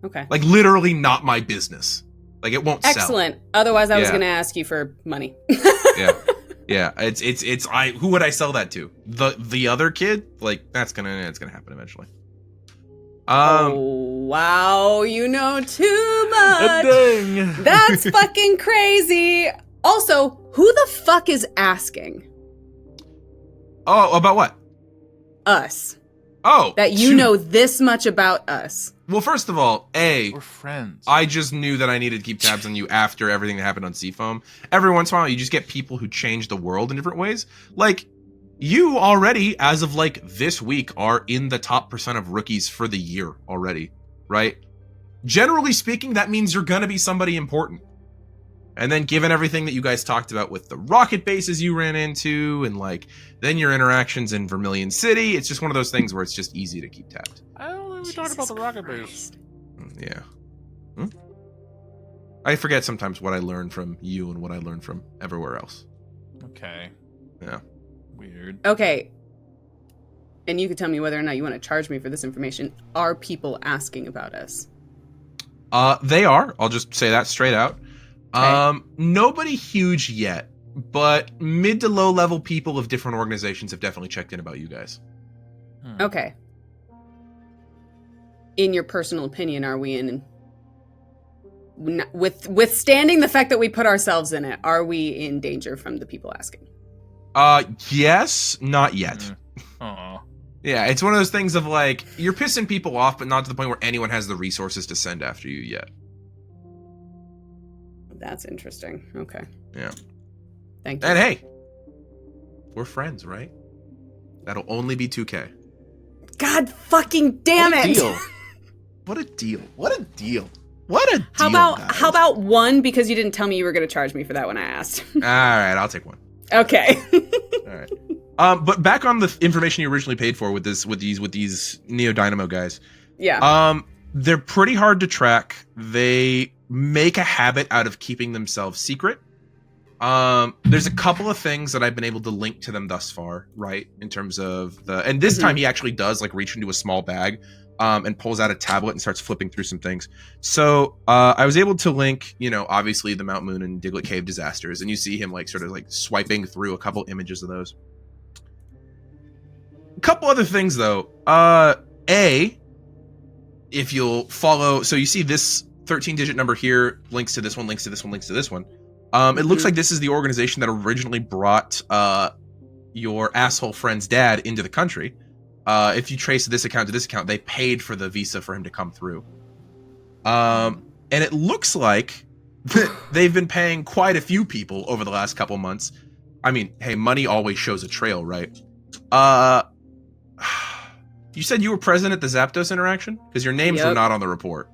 Okay. Like, literally not my business. Like, it won't sell. Excellent. Otherwise, I was going to ask you for money. Yeah. It's who would I sell that to? The other kid? Like, it's gonna happen eventually. Oh, wow, you know too much. Dang. That's fucking crazy. Also, who the fuck is asking? Oh, about what? Us. Oh. That you know this much about us. Well, first of all, we're friends. I just knew that I needed to keep tabs on you after everything that happened on Seafoam. Every once in a while, you just get people who change the world in different ways. Like, you already, as of like this week, are in the top % of rookies for the year already, right? Generally speaking, that means you're gonna be somebody important. And then given everything that you guys talked about with the rocket bases you ran into, and like then your interactions in Vermilion City, it's just one of those things where it's just easy to keep tabbed. I don't know if we talked about the rocket base. Yeah. I forget sometimes what I learned from you and what I learned from everywhere else. Okay. Yeah. Weird. Okay. And you could tell me whether or not you want to charge me for this information. Are people asking about us? They are. I'll just say that straight out. Okay. Nobody huge yet, but mid to low level people of different organizations have definitely checked in about you guys. Okay. In your personal opinion, are we in, withstanding the fact that we put ourselves in it, are we in danger from the people asking? Yes, not yet. Aw. Yeah, it's one of those things of like, you're pissing people off, but not to the point where anyone has the resources to send after you yet. That's interesting. Okay. Yeah. Thank you. And hey, We're friends, right? That'll only be 2K. God fucking damn What a it! deal. What a deal. What a deal. What a deal, How guys. about 1, because you didn't tell me you were going to charge me for that when I asked. All right, I'll take 1. Okay. All right. But back on the information you originally paid for with these Neo Dynamo guys. Yeah. They're pretty hard to track. They make a habit out of keeping themselves secret. There's a couple of things that I've been able to link to them thus far, right? In terms of and this time he actually does like reach into a small bag, and pulls out a tablet and starts flipping through some things. So, I was able to link, obviously the Mount Moon and Diglett Cave disasters, and you see him like sort of like swiping through a couple images of those. A couple other things though. If you'll follow, so you see this 13-digit number here links to this one, links to this one, links to this one. It looks like this is the organization that originally brought your asshole friend's dad into the country. If you trace this account to this account, they paid for the visa for him to come through. And it looks like they've been paying quite a few people over the last couple months. I mean, hey, money always shows a trail, right? You said you were present at the Zapdos interaction? Because your names were not on the report.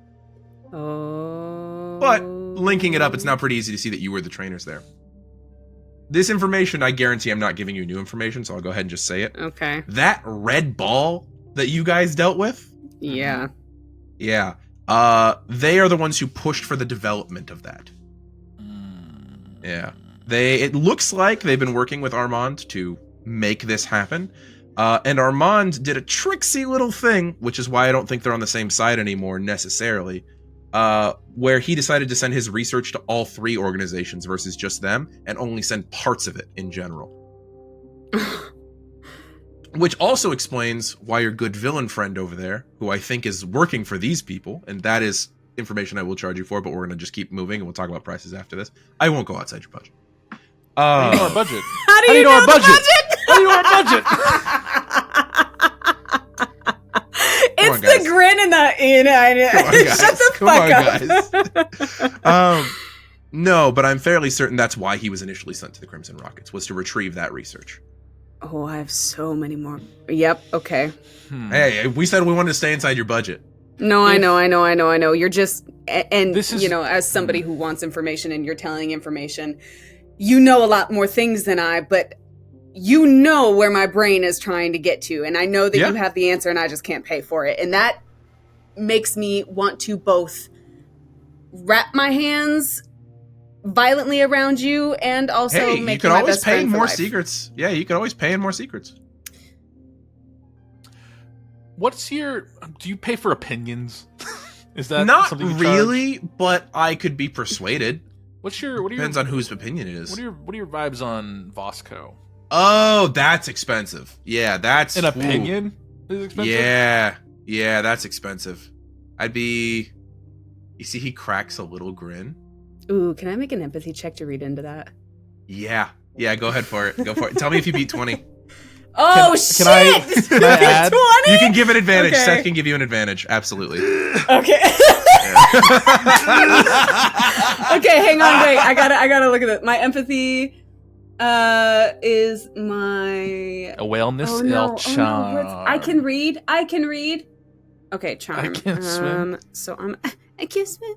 Oh. But linking it up, it's now pretty easy to see that you were the trainers there. This information, I guarantee I'm not giving you new information, so I'll go ahead and just say it. Okay. That red ball that you guys dealt with? Yeah. Yeah. They are the ones who pushed for the development of that. Yeah. It looks like they've been working with Armand to make this happen. And Armand did a tricksy little thing, which is why I don't think they're on the same side anymore necessarily, where he decided to send his research to all 3 organizations versus just them, and only send parts of it in general. Which also explains why your good villain friend over there, who I think is working for these people, and that is information I will charge you for, but we're going to just keep moving and we'll talk about prices after this. I won't go outside your budget. How do you know our budget? How do you know our budget? How do you know our budget? It's the grin and the shut the fuck up. No, but I'm fairly certain that's why he was initially sent to the Crimson Rockets, was to retrieve that research. Oh, I have so many more. Yep. Okay. Hey, we said we wanted to stay inside your budget. No, I know. You're just, and This is- as somebody who wants information and you're telling information, you know a lot more things than I, but you know where my brain is trying to get to, and I know that you have the answer and I just can't pay for it. And that makes me want to both wrap my hands violently around you and also make you my best friend for life. Secrets. Yeah, you could always pay in more secrets. Do you pay for opinions? Is that not something you really, charge? but I could be persuaded. Depends on whose opinion it is. What are your vibes on Vosco? Oh, that's expensive. Yeah, that's an opinion is expensive. Yeah, that's expensive. You see, he cracks a little grin. Ooh, can I make an empathy check to read into that? Yeah, go ahead for it. Go for it. Tell me if you beat 20. Oh, shit! Can I add? 20? You can give an advantage. Okay. Seth can give you an advantage. Absolutely. Okay. Okay, hang on, wait. I gotta look at it. My empathy is my awareness. charm. I can read. Okay, charm. I can't swim. So I can't swim.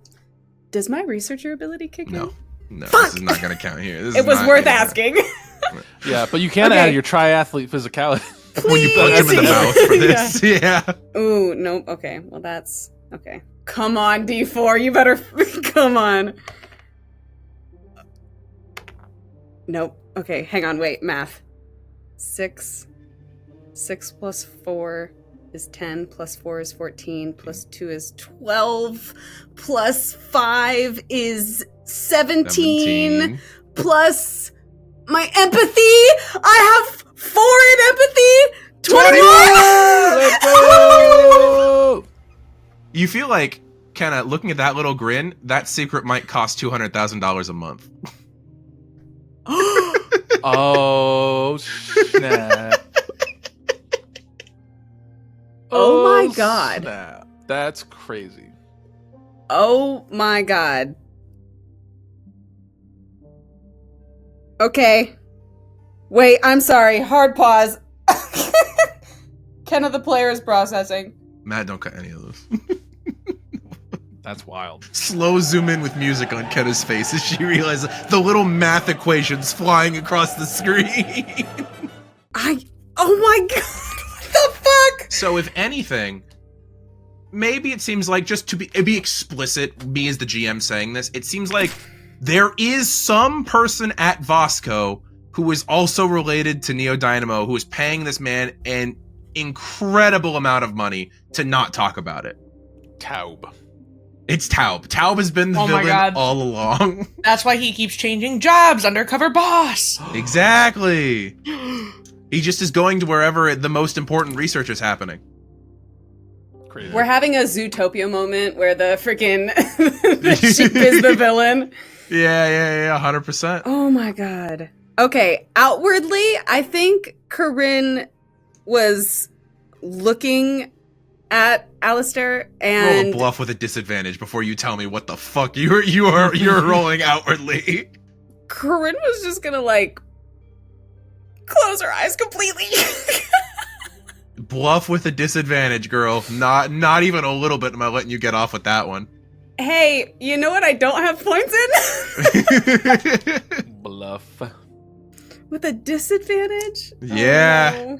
Does my researcher ability kick in? No, Fuck! This is not gonna count here. It was worth asking. Yeah, but you can add your triathlete physicality. When you punch him in the mouth for this. Yeah. Ooh, nope. Okay, well that's okay. Come on, D4, you better come on. Nope. Okay, hang on, wait, math. 6 plus 4 is 10, plus 4 is 14, plus 2 is 12, plus 5 is 17. Plus my empathy. I have 4 in empathy. 21! You feel like, Kenna, looking at that little grin, that secret might cost $200,000 a month. Oh, snap. Oh my god. Snap. That's crazy. Oh my god. Okay. Wait, I'm sorry. Hard pause. Kenna the player is processing. Matt, don't cut any of those. That's wild. Slow zoom in with music on Kenna's face as she realizes the little math equations flying across the screen. Oh my god, what the fuck? So if anything, maybe it seems like, just to be explicit, me as the GM saying this, it seems like there is some person at Vosco who is also related to Neo Dynamo who is paying this man an incredible amount of money to not talk about it. Taub. It's Taub. Taub has been the Oh my villain God. all along. That's why he keeps changing jobs. Undercover boss. Exactly. He just is going to wherever the most important research is happening. Crazy. We're having a Zootopia moment where the freaking the sheep is the villain. Yeah, 100%. Oh my god. Okay, outwardly, I think Coryne was looking at Alistair Roll and a bluff with a disadvantage before you tell me what the fuck you're rolling outwardly. Coryne was just gonna like close her eyes completely. Bluff with a disadvantage, girl. Not even a little bit am I letting you get off with that one. Hey, you know what I don't have points in? Bluff. With a disadvantage? Yeah. Oh, no.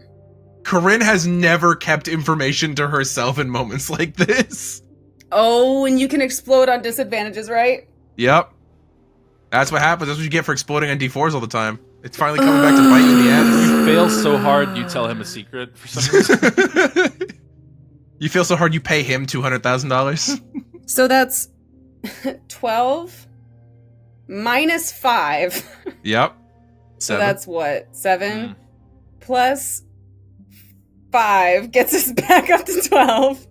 Coryne has never kept information to herself in moments like this. Oh, and you can explode on disadvantages, right? Yep. That's what happens. That's what you get for exploding on D4s all the time. It's finally coming back to bite you in the ass. You fail so hard, you tell him a secret for some reason. You feel so hard you pay him $200,000? So that's 12 minus 5. Yep. So 7. that's what? 7 plus 5 gets us back up to 12.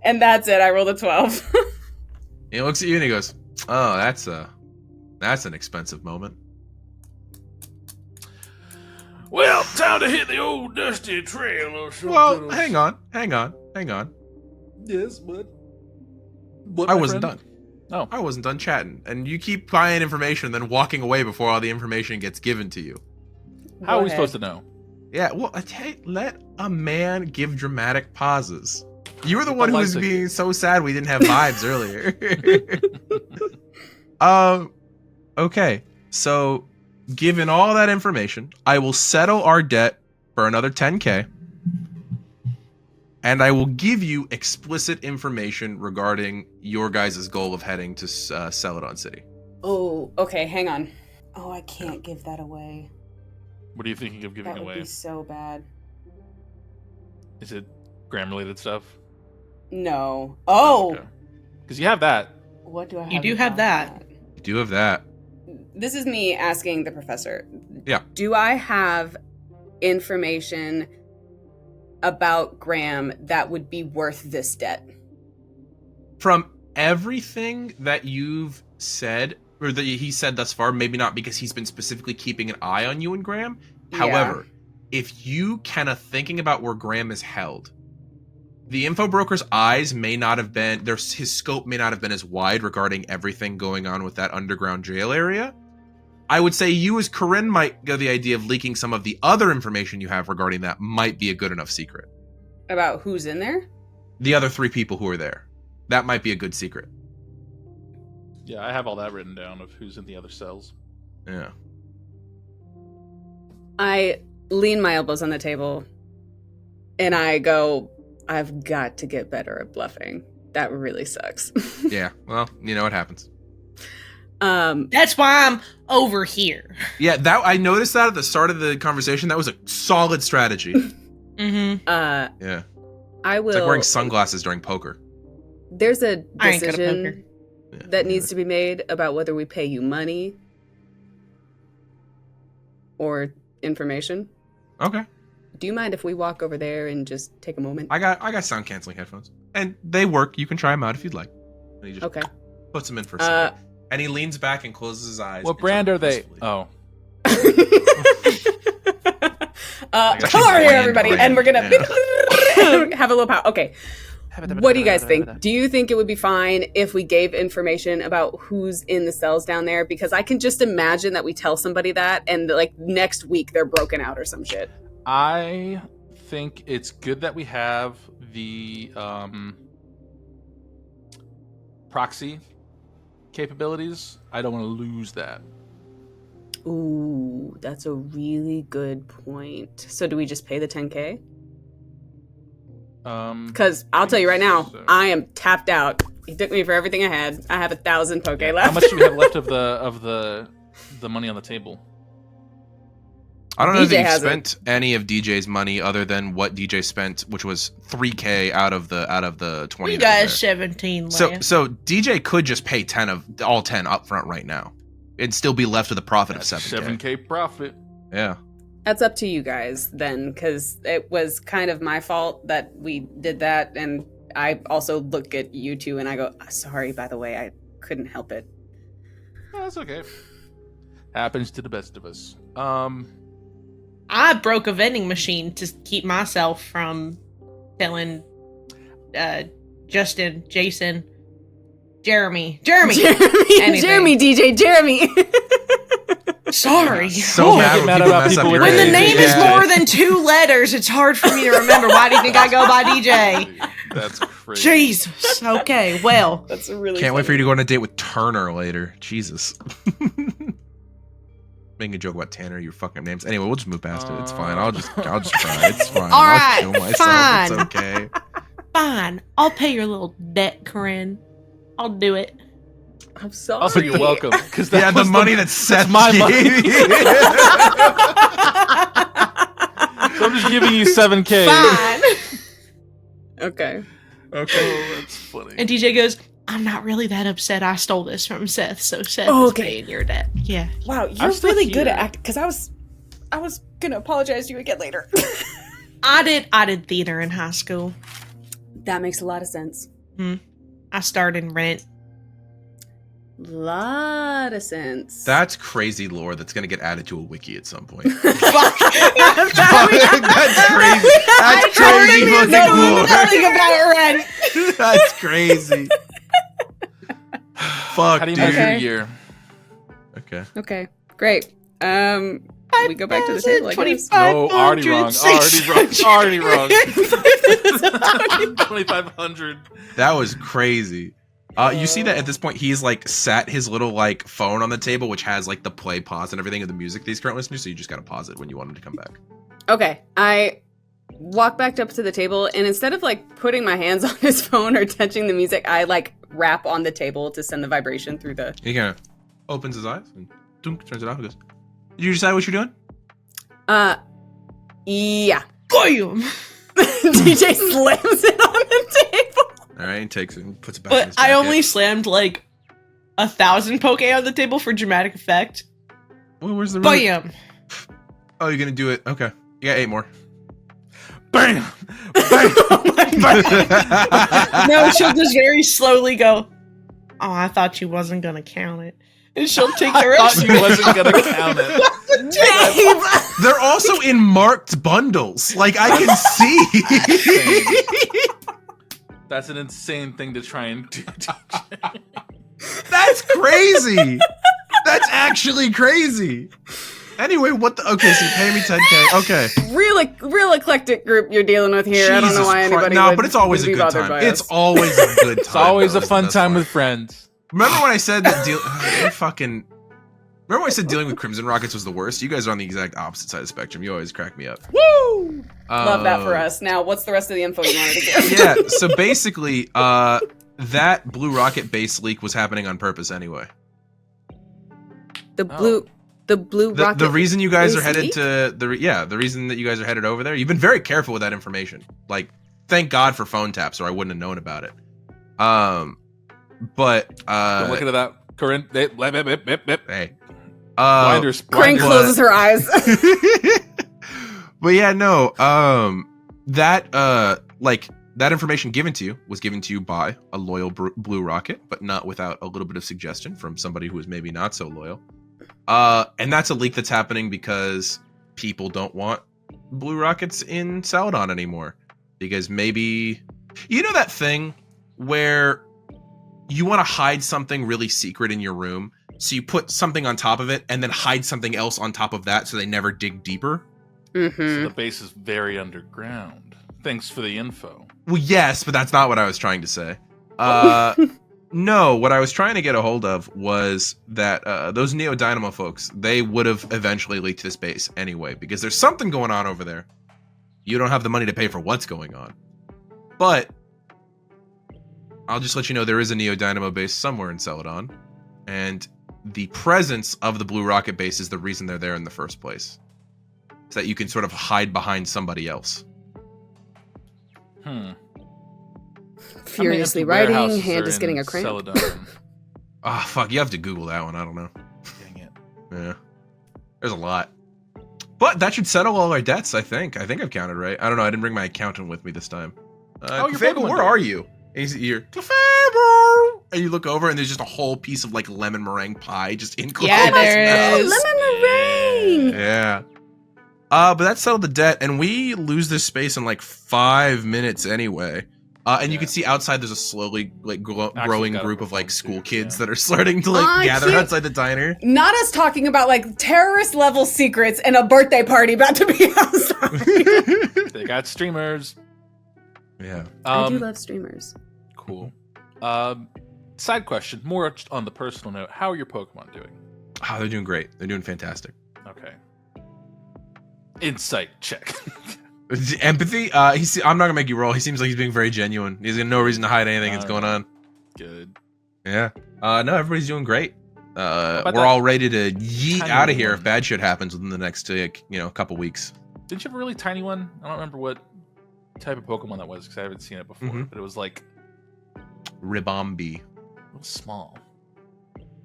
And that's it. I rolled a 12. He looks at you and he goes, "Oh, that's an expensive moment." Well, time to hit the old dusty trail or something. Well, hang on. Yes, but I wasn't done. Oh. I wasn't done chatting. And you keep buying information and then walking away before all the information gets given to you. How are we Go supposed ahead. to know? Yeah, well, let a man give dramatic pauses. You were the People one who like was to- being so sad we didn't have vibes earlier. Okay. So, given all that information, I will settle our debt for another 10K. And I will give you explicit information regarding your guys' goal of heading to Celadon City. Oh, okay. Hang on. Oh, I can't give that away. What are you thinking of giving That would away? be so bad. Is it gram-related stuff? No. Oh! Because you have that. What do I have? You do about have that. You do have that. This is me asking the professor. Yeah. Do I have information about Graham that would be worth this debt? From everything that you've said, or that he said thus far, maybe not because he's been specifically keeping an eye on you and Graham. Yeah. However, if you Kenna thinking about where Graham is held, the info broker's eyes may not have been, his scope may not have been as wide regarding everything going on with that underground jail area. I would say you as Coryne might go the idea of leaking some of the other information you have regarding that might be a good enough secret. About who's in there? The other 3 people who are there. That might be a good secret. Yeah, I have all that written down of who's in the other cells. Yeah. I lean my elbows on the table and I go, I've got to get better at bluffing. That really sucks. Yeah. Well, you know what happens. That's why I'm over here. Yeah, that I noticed that at the start of the conversation. That was a solid strategy. Mm-hmm. Yeah. I will. It's like wearing sunglasses during poker. There's a I ain't good at decision Yeah. that needs to be made about whether we pay you money or information. Okay. Do you mind if we walk over there and just take a moment? I got sound canceling headphones. And they work. You can try them out if you'd like. And he just Okay. puts them in for a second. And he leans back and closes his eyes. What brand are they? wistfully. Oh. actually Hello here, bland everybody, brand, and we're gonna yeah. have a little power. Okay, What do you guys think? Do you think it would be fine if we gave information about who's in the cells down there? Because I can just imagine that we tell somebody that and like next week they're broken out or some shit. I think it's good that we have the proxy capabilities. I don't want to lose that. Ooh, that's a really good point. So do we just pay the 10K? Because I'll tell you right now, I am tapped out. He took me for everything I had. I have 1,000 Poke left. How much do we have left of the money on the table? I don't know if DJ you has spent any of DJ's money other than what DJ spent, which was 3K out of the 20. We that got was there. 17 So left. DJ could just pay 10 of all 10 up front right now. It'd still be left with a profit of 7K. 7K profit. Yeah. That's up to you guys then, because it was kind of my fault that we did that. And I also look at you two and I go, sorry, by the way, I couldn't help it. Oh, that's okay. Happens to the best of us. I broke a vending machine to keep myself from telling Justin, Jason, Jeremy, anything. DJ, Jeremy. Sorry. So mad when Mad people about mess up people your with When the name. name is more than 2 letters, it's hard for me to remember. Why do you think I go by DJ? That's crazy. Jesus. Okay, well. That's really Can't wait for you to go on a date with Turner later. Jesus. Making a joke about Tanner, your fucking names. Anyway, we'll just move past it. It's fine. I'll just cry. It's fine. All I'll right, kill myself. fine. It's okay. Fine. I'll pay your little debt, Coryne. I'll do it. I'm sorry. Also, you're welcome. Because Yeah, the money that Seth my gave money. you. So I'm just giving you 7K. Fine. Okay. Okay. Oh, that's funny. And DJ goes, I'm not really that upset. I stole this from Seth, so Seth Oh, is okay. paying your debt. Yeah. Wow, you're still really good here. at acting. Because I was gonna apologize to you again later. I did theater in high school. That makes a lot of sense. I starred in Rent. Lot of sense. That's crazy lore that's going to get added to a wiki at some point. That's That's crazy. That's crazy fucking lore. Nothing about Rent. That's crazy. Fuck, How do you dude. measure Okay. a year? Okay. Okay, great. We go back to the table, I guess. No, already wrong. Already wrong. 2,500. That was crazy. You see that at this point he's like sat his little like phone on the table, which has like the play, pause, and everything of the music that he's currently listening to. So you just gotta pause it when you want him to come back. Okay, I walk back up to the table, and instead of like putting my hands on his phone or touching the music, I like rap on the table to send the vibration through the. He kind of opens his eyes and dunk, turns it off and goes, "Did you decide what you're doing?" Yeah. Bam! DJ slams it on the table. All right, he takes it and puts it back in But his I jacket. only slammed like 1,000 Poke on the table for dramatic effect. Well, where's the Bam! Oh, you're gonna do it? Okay. You got 8 more. Bam! No, she'll just very slowly go, oh, I thought you wasn't gonna count it. And she'll take the I rest. thought you wasn't gonna count it. Dave! They're also in marked bundles. Like I can see. That's an insane thing to try and do. That's crazy. That's actually crazy. Anyway, what the? Okay, so you pay me 10K. Okay. Real eclectic group you're dealing with here. I don't know why anybody No, would, but it's always would a be good bothered time. by It's us. always a good time. It's always a though, fun that's time why. with friends. Remember when I said that Remember when I said dealing with Crimson Rockets was the worst? You guys are on the exact opposite side of the spectrum. You always crack me up. Woo! Love that for us. Now, what's the rest of the info you wanted to give? Yeah, so basically, that Blue Rocket base leak was happening on purpose anyway. The blue rocket. The reason you guys are base headed leak? to the reason that you guys are headed over there, you've been very careful with that information. Like, thank God for phone taps, or I wouldn't have known about it. But Don't look into that. Coryne, hey, blinders. Crane blinders. closes her eyes. But yeah, no. That information given to you was given to you by a loyal Blue Rocket, but not without a little bit of suggestion from somebody who is maybe not so loyal. And that's a leak that's happening because people don't want Blue Rockets in Saladon anymore. Because maybe You know that thing where you want to hide something really secret in your room, so you put something on top of it and then hide something else on top of that so they never dig deeper? So the base is very underground. Thanks for the info. Well, yes, but that's not what I was trying to say. No, what I was trying to get a hold of was that those Neo Dynamo folks, they would have eventually leaked this base anyway, because there's something going on over there. You don't have the money to pay for what's going on. But I'll just let you know there is a Neo Dynamo base somewhere in Celadon, and the presence of the Blue Rocket base is the reason they're there in the first place. So that you can sort of hide behind somebody else. Furiously writing, hand is getting a cramp. Ah, fuck, you have to Google that one, I don't know. Dang it. Yeah. There's a lot. But that should settle all our debts, I think. I think I've counted right. I don't know, I didn't bring my accountant with me this time. Clefable, where are you? And you're, Clefable! And you look over and there's just a whole piece of like lemon meringue pie just in Clefable's Yeah, there is. Lemon meringue! Yeah. But that settled the debt, and we lose this space in like 5 minutes anyway. And you can see outside there's a slowly like growing group of like school kids that are starting to like gather outside the diner. Not us talking about like terrorist level secrets and a birthday party about to be outside. They got streamers. Yeah. I do love streamers. Cool. Side question, more on the personal note. How are your Pokemon doing? Oh, they're doing great. They're doing fantastic. Okay. Insight check. Empathy? I'm not gonna make you roll. He seems like he's being very genuine. He's got no reason to hide anything that's going on. Good. Yeah. No, everybody's doing great. We're all ready to yeet out of here if bad shit happens within the next, couple weeks. Didn't you have a really tiny one? I don't remember what type of Pokemon that was because I haven't seen it before. But it was like Ribombee. It was small.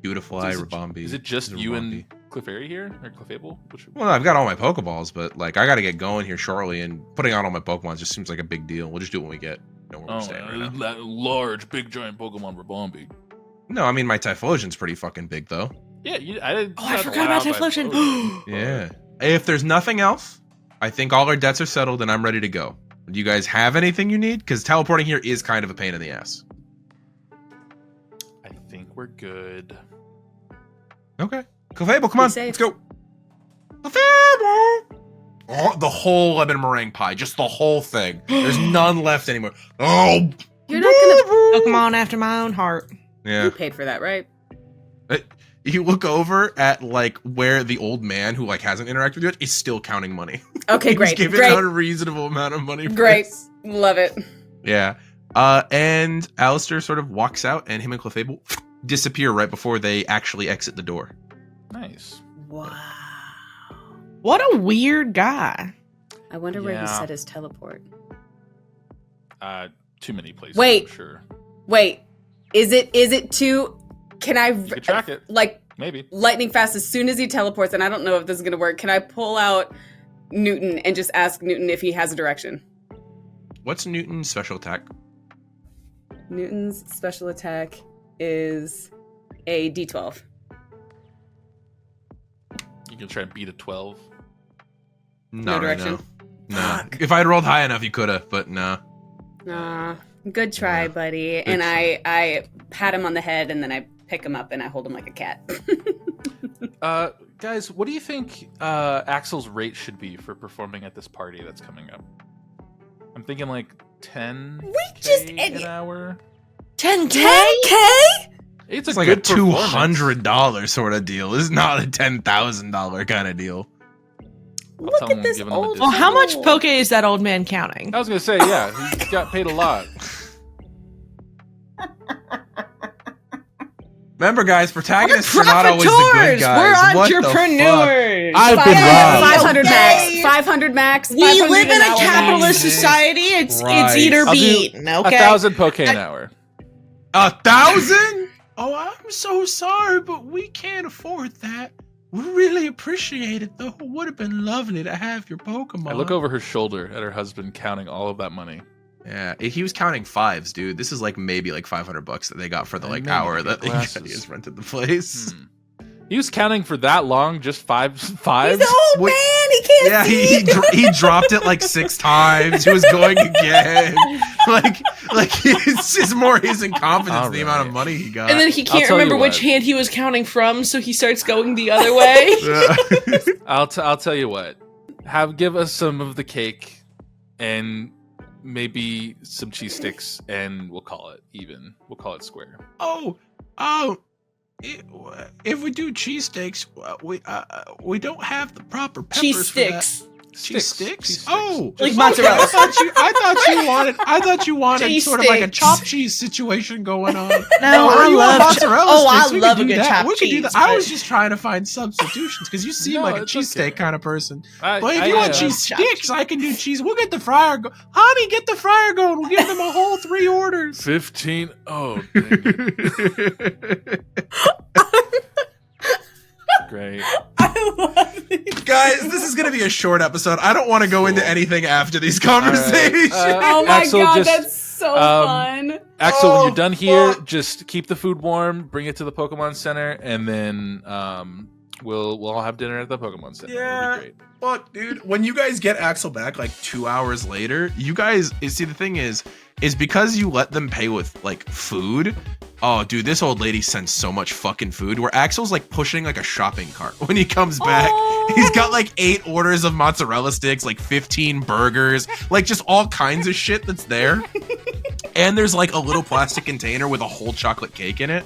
Beautiful eye Ribombee. Is it just you and Clefairy here or Clefable? Well, I've got all my Pokeballs, but like I got to get going here shortly, and putting out all my Pokemon just seems like a big deal. We'll just do it when we get where we're staying right now. That large, big, giant Pokemon Ribombee. No, I mean my Typhlosion's pretty fucking big though. Yeah, I forgot about Typhlosion. Yeah. If there's nothing else, I think all our debts are settled, and I'm ready to go. Do you guys have anything you need? Because teleporting here is kind of a pain in the ass. I think we're good. Okay. Clefable, come on. safe. Let's go. Clefable! Oh, the whole lemon meringue pie. Just the whole thing. There's none left anymore. Oh! You're not gonna... Pokemon after my own heart. Yeah. You paid for that, right? You look over at like where the old man who like hasn't interacted with you is still counting money. Okay, great. He's giving Great. out a reasonable amount of money. For Great. this. Love it. Yeah. And Alistair sort of walks out, and him and Clefable disappear right before they actually exit the door. Nice. Wow. What a weird guy. I wonder where he Yeah. set his teleport. Too many places. Wait. I'm sure. Wait. Is it too... Can I... You could track it. Like, Maybe. lightning fast as soon as he teleports, and I don't know if this is going to work, can I pull out Newton and just ask Newton if he has a direction? What's Newton's special attack? Newton's special attack is a D12. You can try and beat a 12. Not right direction? now. Fuck. Nah. If I'd rolled high enough, you could have, but nah. Good try, buddy. Good And try. I pat him on the head, and then I pick him up and I hold him like a cat. Guys, what do you think Axel's rate should be for performing at this party that's coming up? I'm thinking like 10 an hour. 10K? It's It's like a $200 sort of deal. This is not a $10,000 kind of deal. Look at this old... Well, how much poke is that old man counting? I was gonna say, yeah, he got paid a lot. Remember, guys, protagonists are not always the good guys. We're What the entrepreneurs. I've been robbed. 500 max. 500 max. We 500 live in an a hour capitalist max. society. It's Right. eat or I'll be do eaten. Okay. 1,000 poke an hour. 1,000? Oh, I'm so sorry, but we can't afford that. We really appreciate it, though. It would have been lovely to have your Pokemon. I look over her shoulder at her husband counting all of that money. Yeah, he was counting fives, dude. This is like maybe like $500 that they got for the like Maybe hour get that glasses. he has rented the place. He was counting for that long, just fives. He's an old Wait, man. He can't Yeah, see. he dropped it like 6 times. He was going again. like it's just more his incompetence than the amount of money he got. And then he I'll can't tell you remember which what. hand he was counting from, so he starts going the other way. I'll tell you what. Give us some of the cake, and maybe some cheese sticks, and we'll call it even. We'll call it square. Oh, if we do cheesesteaks, we don't have the proper peppers Cheese for that. sticks. Cheese sticks? Cheese sticks. Oh, Like okay, mozzarella. I thought you wanted Cheese sort of like a sticks. chopped cheese situation going on. No, Or I you want love mozzarella oh, I sticks? We could love a do good that. chopped We could do cheese, that. I was but- just trying to find substitutions because you seem No, like a it's cheesesteak okay. kind of person. I- But if I you want am. cheese Chopped sticks, I can do cheese. We'll get the fryer go. Honey, get the fryer going. We'll give them a whole 3 orders. 15. Oh, dang it. Great. I love it. Guys, this is going to be a short episode. I don't want to go into anything after these conversations. Oh my Axel, god, just, that's so fun. Axel, when Oh, you're done here, fuck. just keep the food warm, bring it to the Pokemon Center, and then we'll all have dinner at the Pokemon Center. Yeah. It'll be great. Fuck, dude. When you guys get Axel back like 2 hours later, you guys see the thing is because you let them pay with like food. Oh, dude, this old lady sends so much fucking food. Where Axel's like pushing like a shopping cart when he comes back. Oh. He's got like 8 orders of mozzarella sticks, like 15 burgers, like just all kinds of shit that's there. And there's like a little plastic container with a whole chocolate cake in it.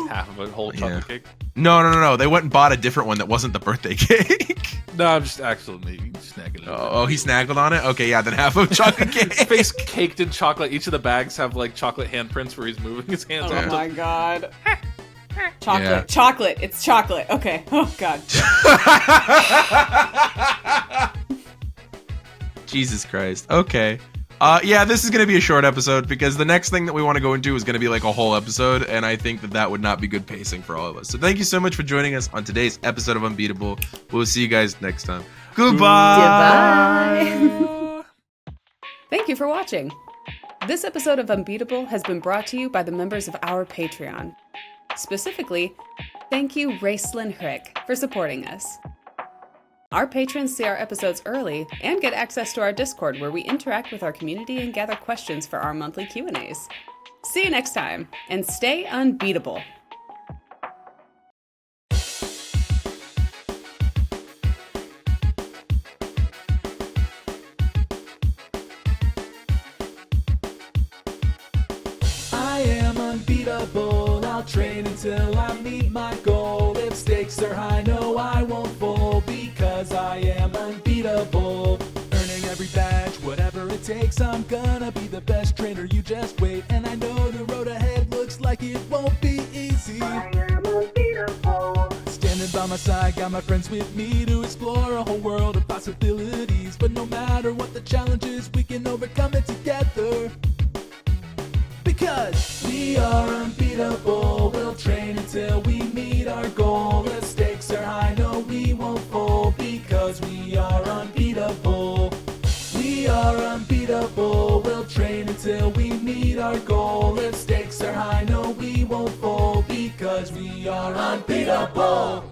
Half of a whole chocolate cake. No. They went and bought a different one that wasn't the birthday cake. No, I'm just Axel maybe snagging it. Oh, he snaggled on it? Okay, yeah, then half of chocolate cake. Face caked in chocolate. Each of the bags have like chocolate handprints where he's moving his hands Oh off my them. god. Chocolate. Yeah. Chocolate. It's chocolate. Okay. Oh god. Jesus Christ. Okay. Yeah, this is going to be a short episode because the next thing that we want to go into is going to be like a whole episode, and I think that would not be good pacing for all of us. So thank you so much for joining us on today's episode of Unbeatable. We'll see you guys next time. Goodbye. Goodbye. Thank you for watching. This episode of Unbeatable has been brought to you by the members of our Patreon. Specifically, thank you Racelyn Hrick for supporting us. Our patrons see our episodes early and get access to our Discord where we interact with our community and gather questions for our monthly Q&As. See you next time, and stay unbeatable. I am unbeatable. I'll train until I meet my goal. If stakes are high, no, I won't fold because I am unbeatable. Earning every badge, whatever it takes. I'm gonna be the best trainer. You just wait, and I know the road ahead looks like it won't be easy. I am unbeatable. Standing by my side, got my friends with me to explore a whole world of possibilities. But no matter what the challenge is, we can overcome it together. Because we are unbeatable, we'll train until we meet our goal. If stakes are high, no, we won't fold because we are unbeatable. We are unbeatable, we'll train until we meet our goal. If stakes are high, no, we won't fold because we are unbeatable.